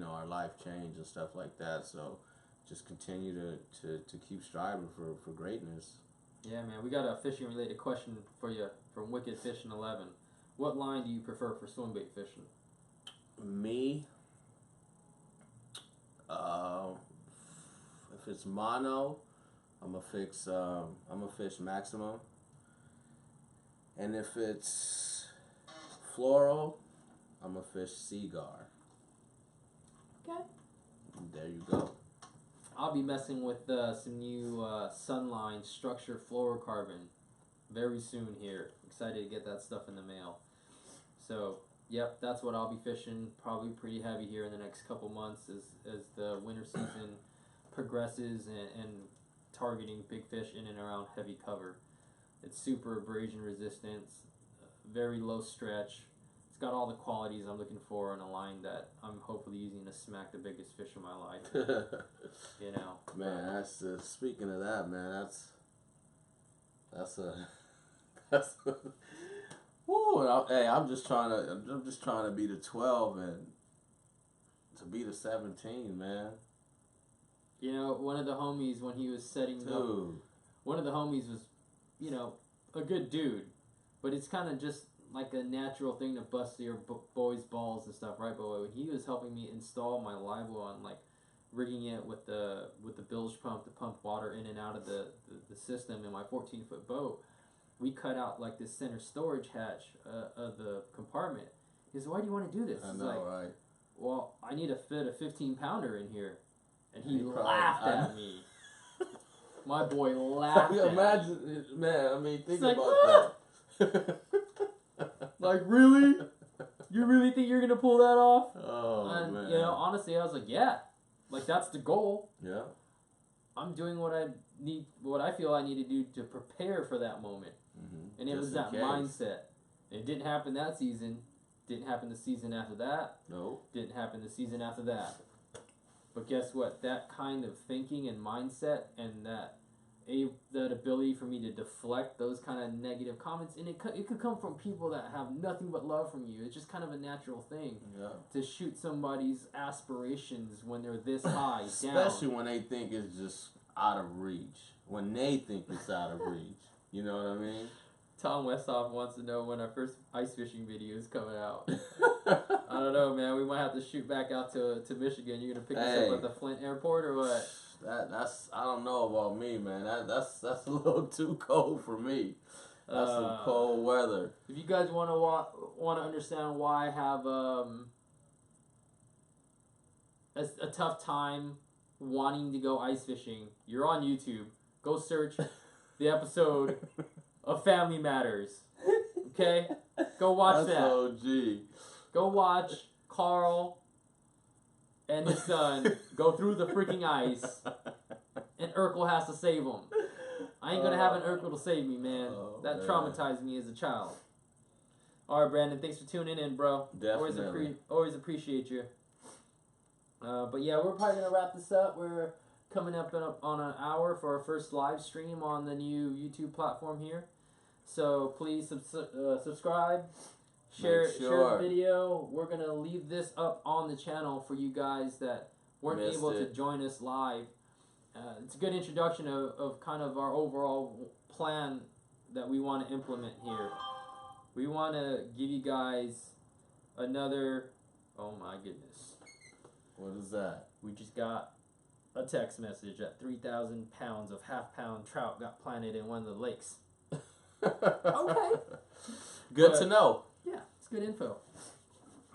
our life change and stuff like that. So just continue to keep striving for greatness. Yeah, man. We got a fishing related question for you from Wicked Fishing 11. What line do you prefer for swim bait fishing? Me, if it's mono, I'm gonna fish maximum, and if it's floral, I'm gonna fish Seagar. Okay. There you go. I'll be messing with some new Sunline structure fluorocarbon very soon here. Excited to get that stuff in the mail. So, yep, that's what I'll be fishing. Probably pretty heavy here in the next couple months as the winter season progresses and targeting big fish in and around heavy cover. It's super abrasion resistant, very low stretch. It's got all the qualities I'm looking for in a line that I'm hopefully using to smack the biggest fish of my life. Man, that's speaking of that, man. That's woo. Hey, I'm just trying to be the 12 and to be the 17, man. One of the homies when he was setting up, one of the homies was, a good dude, but it's kind of just like a natural thing to bust your boys' balls and stuff, right? But when he was helping me install my live well and like rigging it with the bilge pump to pump water in and out of the system in my 14-foot boat, we cut out like this center storage hatch of the compartment. He said, "Why do you want to do this?" I know, right? Well, I need to fit a 15-pounder in here. And he laughed at me. My boy laughed at me. Imagine, man, I mean, think about that. Like, really? You really think you're going to pull that off? Oh, and, man. Honestly, I was like, yeah. Like, that's the goal. Yeah. I'm doing what I feel I need to do to prepare for that moment. Mm-hmm. And it was that mindset. It didn't happen that season. Didn't happen the season after that. No. Didn't happen the season after that. But guess what? That kind of thinking and mindset and that ability for me to deflect those kind of negative comments, and it could come from people that have nothing but love from you. It's just kind of a natural thing to shoot somebody's aspirations when they're this high Especially down. when they think it's just out of reach. When they think it's out of reach. You know what I mean? Tom Westhoff wants to know when our first ice fishing video is coming out. I don't know, man. We might have to shoot back out to Michigan. You gonna pick us up at the Flint airport or what? That's I don't know about me, man. That's a little too cold for me. That's some cold weather. If you guys want to understand why I have a tough time wanting to go ice fishing, you're on YouTube. Go search the episode of Family Matters. Okay? Go watch that. OG. Go watch Carl and his son go through the freaking ice, and Urkel has to save him. I ain't gonna have an Urkel to save me, man. That traumatized me as a child. All right, Brandon, thanks for tuning in, bro. Definitely. Always appreciate you. But yeah, we're probably gonna wrap this up. We're coming up on an hour for our first live stream on the new YouTube platform here. So please subscribe. Share the video. We're going to leave this up on the channel for you guys that weren't able to join us live. It's a good introduction of kind of our overall plan that we want to implement here. We want to give you guys another... Oh my goodness. What is that? We just got a text message that 3,000 pounds of half-pound trout got planted in one of the lakes. Okay. Good to know. Yeah, it's good info.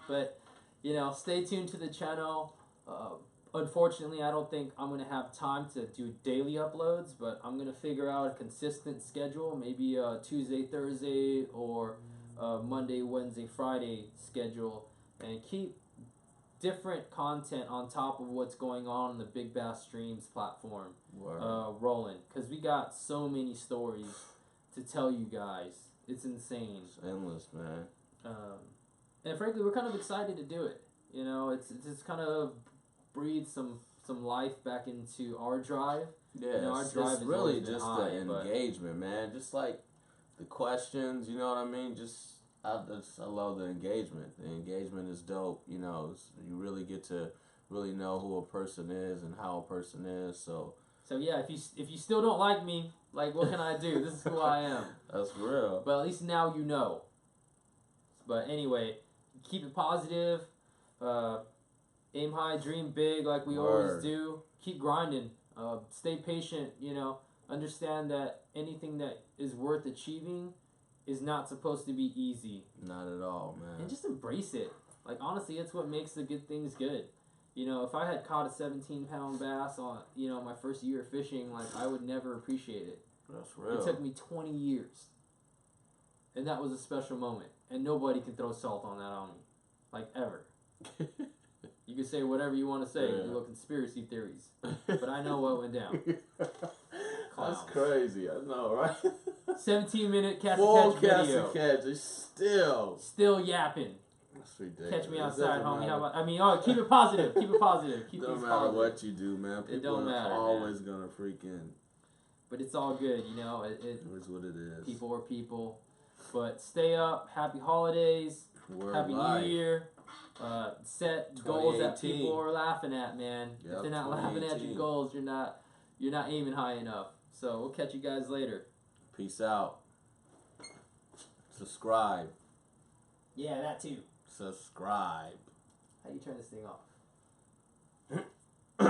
But, stay tuned to the channel. Unfortunately, I don't think I'm going to have time to do daily uploads, but I'm going to figure out a consistent schedule, maybe a Tuesday, Thursday, or a Monday, Wednesday, Friday schedule, and keep different content on top of what's going on the Big Bass Streams platform rolling. Because we got so many stories to tell you guys. It's insane. It's endless, man. And frankly, we're kind of excited to do it. You know, it's kind of breathed some life back into our drive. Yeah, you know, our drive it's is really always just high, the engagement, man. Just like the questions, you know what I mean? I love the engagement. The engagement is dope. You know, you really get to really know who a person is and how a person is. So yeah, if you still don't like me, like, what can I do? This is who I am. That's real. But at least now you know. But anyway, keep it positive. Aim high, dream big, like we always do. Keep grinding. Stay patient. You know, understand that anything that is worth achieving is not supposed to be easy. Not at all, man. And just embrace it. Like, honestly, it's what makes the good things good. You know, if I had caught a 17-pound bass on, you know, my first year of fishing, like, I would never appreciate it. That's real. It took me 20 years. And that was a special moment. And nobody can throw salt on that on me. Like, ever. You can say whatever you want to say, little conspiracy theories. But I know what went down. That's crazy. I know, right? 17-minute catch Full and catch video. catch. It's still yapping. That's ridiculous. Catch me outside, homie. How about, keep it positive. Keep it positive. Keep Don't things matter positive. what you do, man. People It don't matter, are always gonna freaking. But it's all good, you know. It is what it is. People are people. But stay up. Happy holidays. Happy New Year. Set goals that people are laughing at, man. If they're not laughing at your goals, you're not aiming high enough. So we'll catch you guys later. Peace out. Subscribe. Yeah, that too. Subscribe. How do you turn this thing off? Why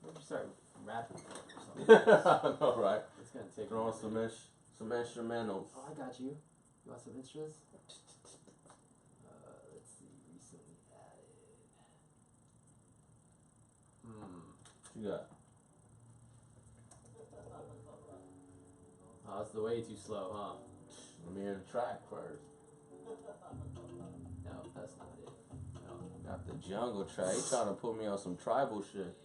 don't you start rapping or something? I know, right? It's gonna take. Throw on some instrumentals. Oh, I got you. You want some instruments? Let's see. Recently added. What you got? Oh, that's the way too slow, huh? Let me hear the track first. No, that's not it. No. Got the jungle track. He trying to put me on some tribal shit.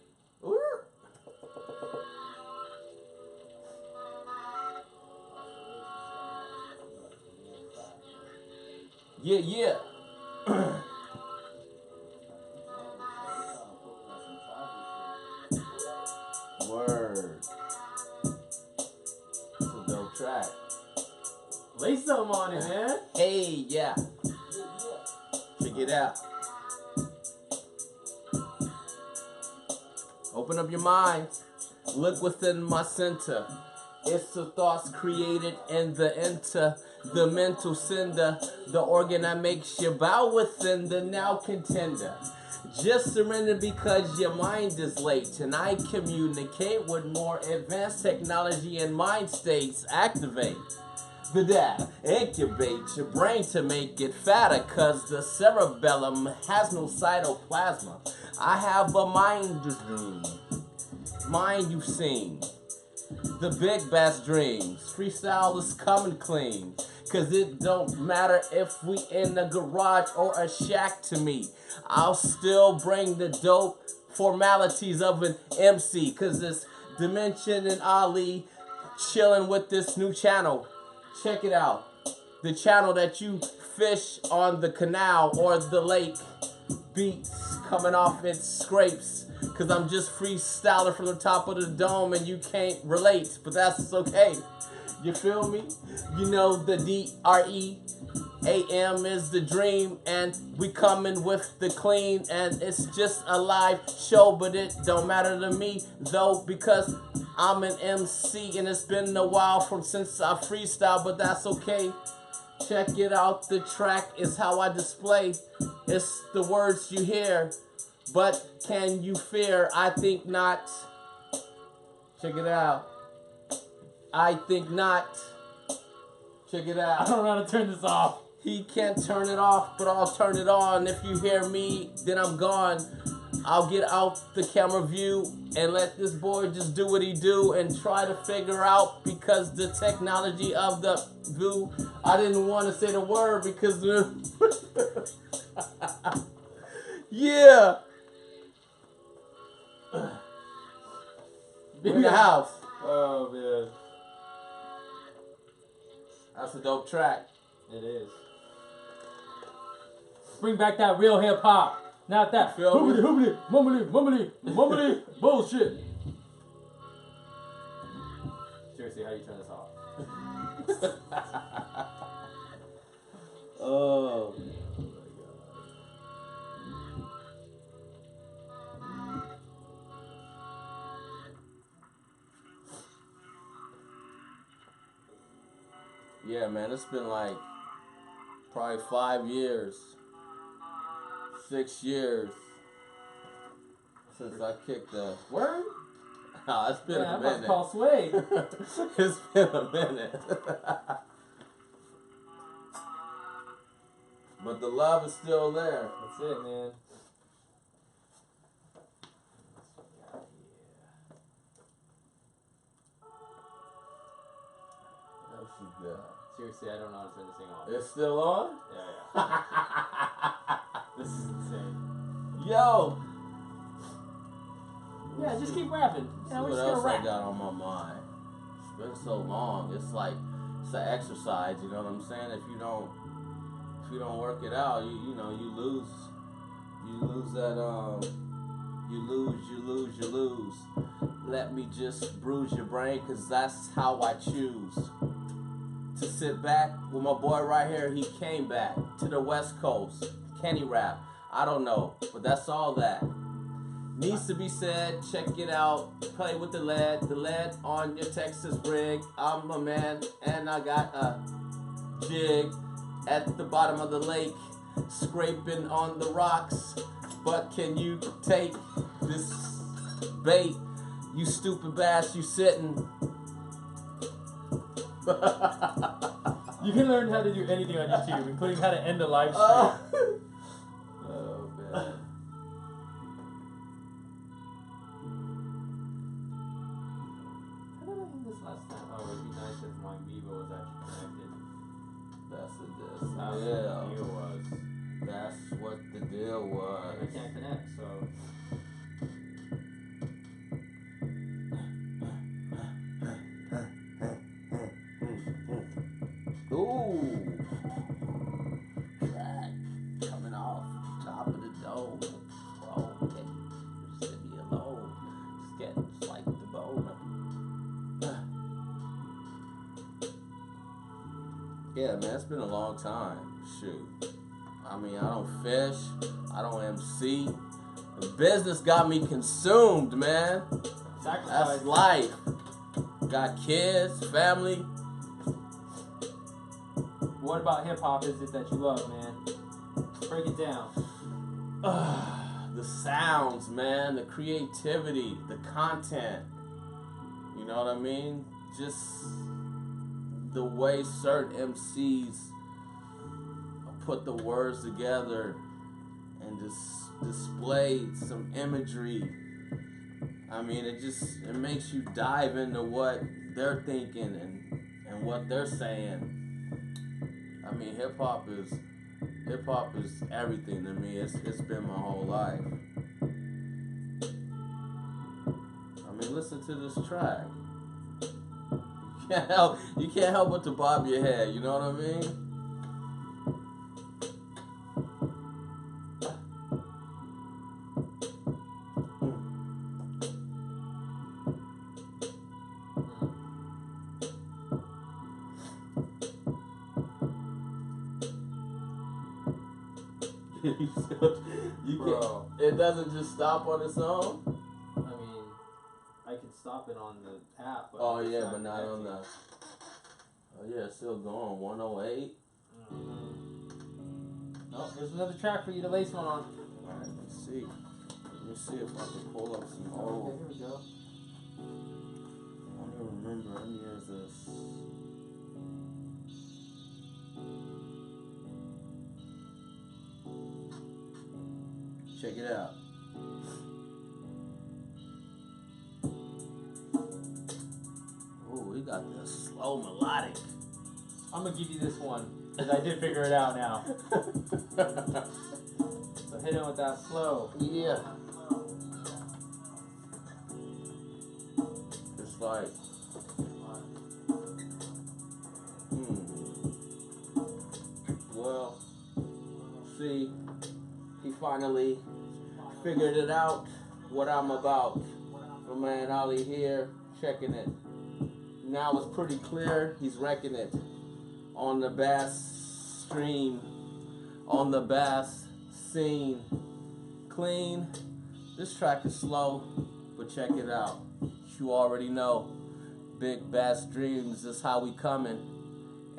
Yeah. Word. It's a dope track. Lay something on it, man. Hey, yeah. Check it out. Open up your mind. Look within my center. It's the thoughts created in the mental cinder, the organ that makes you bow within the now contender. Just surrender because your mind is late, and I communicate with more advanced technology and mind states. Activate the data, incubate your brain to make it fatter, cause the cerebellum has no cytoplasma. I have a mind dream, mind you've seen. The Big Bass Dreams, freestyle is coming clean. Cause it don't matter if we in a garage or a shack to me. I'll still bring the dope formalities of an MC. Cause it's Dimension and Ali chilling with this new channel. Check it out. The channel that you fish on the canal or the lake. Beats coming off its scrapes. Cause I'm just freestyling from the top of the dome and you can't relate. But that's okay. You feel me? You know the DRE. AM is the dream, and we coming with the clean, and it's just a live show, but it don't matter to me though, because I'm an MC, and it's been a while since I freestyle, but that's okay. Check it out, the track is how I display. It's the words you hear, but can you fear? I think not. Check it out. I think not. Check it out. I don't know how to turn this off. He can't turn it off, but I'll turn it on. If you hear me, then I'm gone. I'll get out the camera view and let this boy just do what he do and try to figure out, because the technology of the view, I didn't want to say the word because Yeah. In the house. Oh man, That's a dope track. it is. Bring back that real hip hop, not that hoobly hoobly mumbly mumbly bullshit. Seriously, how do you turn this off? Oh. Yeah, man, it's been like probably 5 years, 6 years since I kicked the Word? Oh, it's been a I'm about to minute. call Sway. It's been a minute. But the love is still there. That's it, man. That was good. Seriously, I don't know how to turn this thing off. It's still on? Yeah. This is insane. Yo! Yeah, just keep rapping. Yeah, we're what just gonna else rap. I got on my mind? It's been so long. It's like it's an exercise. You know what I'm saying? If you don't work it out, you lose that you lose. Let me just bruise your brain, 'cause that's how I choose to sit back with my boy right here. He came back to the West Coast. Can he rap? I don't know, but that's all that needs to be said. Check it out. Play with the lead on your Texas rig. I'm a man and I got a jig at the bottom of the lake, scraping on the rocks. But can you take this bait? You stupid bass, you sitting. You can learn how to do anything on YouTube, including how to end a live stream. Oh, man. How did I end this last time? Oh, it'd be nice if my Vivo was actually connected. That's the That's what the deal was. That's what the deal was. I can't connect, so. Ooh. Track coming off top of the dome. Bro, can you just leave me alone? Sketch like the bone. Yeah, man, it's been a long time. Shoot. I mean, I don't fish. I don't MC. The business got me consumed, man. Sacrifice. That's life. Got kids, family. What about hip hop is it that you love, man? Break it down. The sounds, man, the creativity, the content. You know what I mean? Just the way certain MCs put the words together and just displayed some imagery. I mean, it makes you dive into what they're thinking and what they're saying. I mean, hip hop is everything to me. It's been my whole life. I mean, listen to this track. You can't help but to bob your head. You know what I mean? You Bro. can't. It doesn't just stop on its own. I mean, I could stop it on the app. But Oh it's yeah, but not connected. on the. Oh yeah, it's still going. 108. Oh, there's another track for you to lace one on. Alright, let me see. Let me see if I can pull up some Okay, old. here we go. I don't remember any of this. Check it out. Oh, we got the slow melodic. I'm gonna give you this one because I did figure it out now. So Hit him with that slow. Yeah. It's like, well, see, he finally figured it out, what I'm about. My man Ali here, checking it. Now it's pretty clear, he's wrecking it. On the bass stream, on the bass scene. Clean. This track is slow, but check it out. You already know. Big bass dreams is how we coming.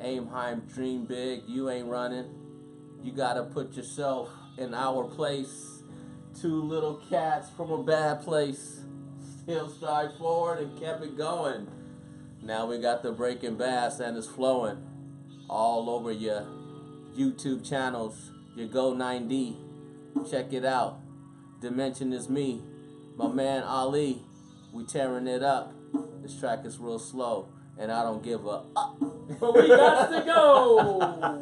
Aim high, dream big. You ain't running. You gotta put yourself in our place. Two little cats from a bad place. Still stride forward and kept it going. Now we got the breaking bass and it's flowing all over your YouTube channels. Your Go 9D. Check it out. Dimension is me. My man Ali. We tearing it up. This track is real slow, and I don't give a up. But we got to go!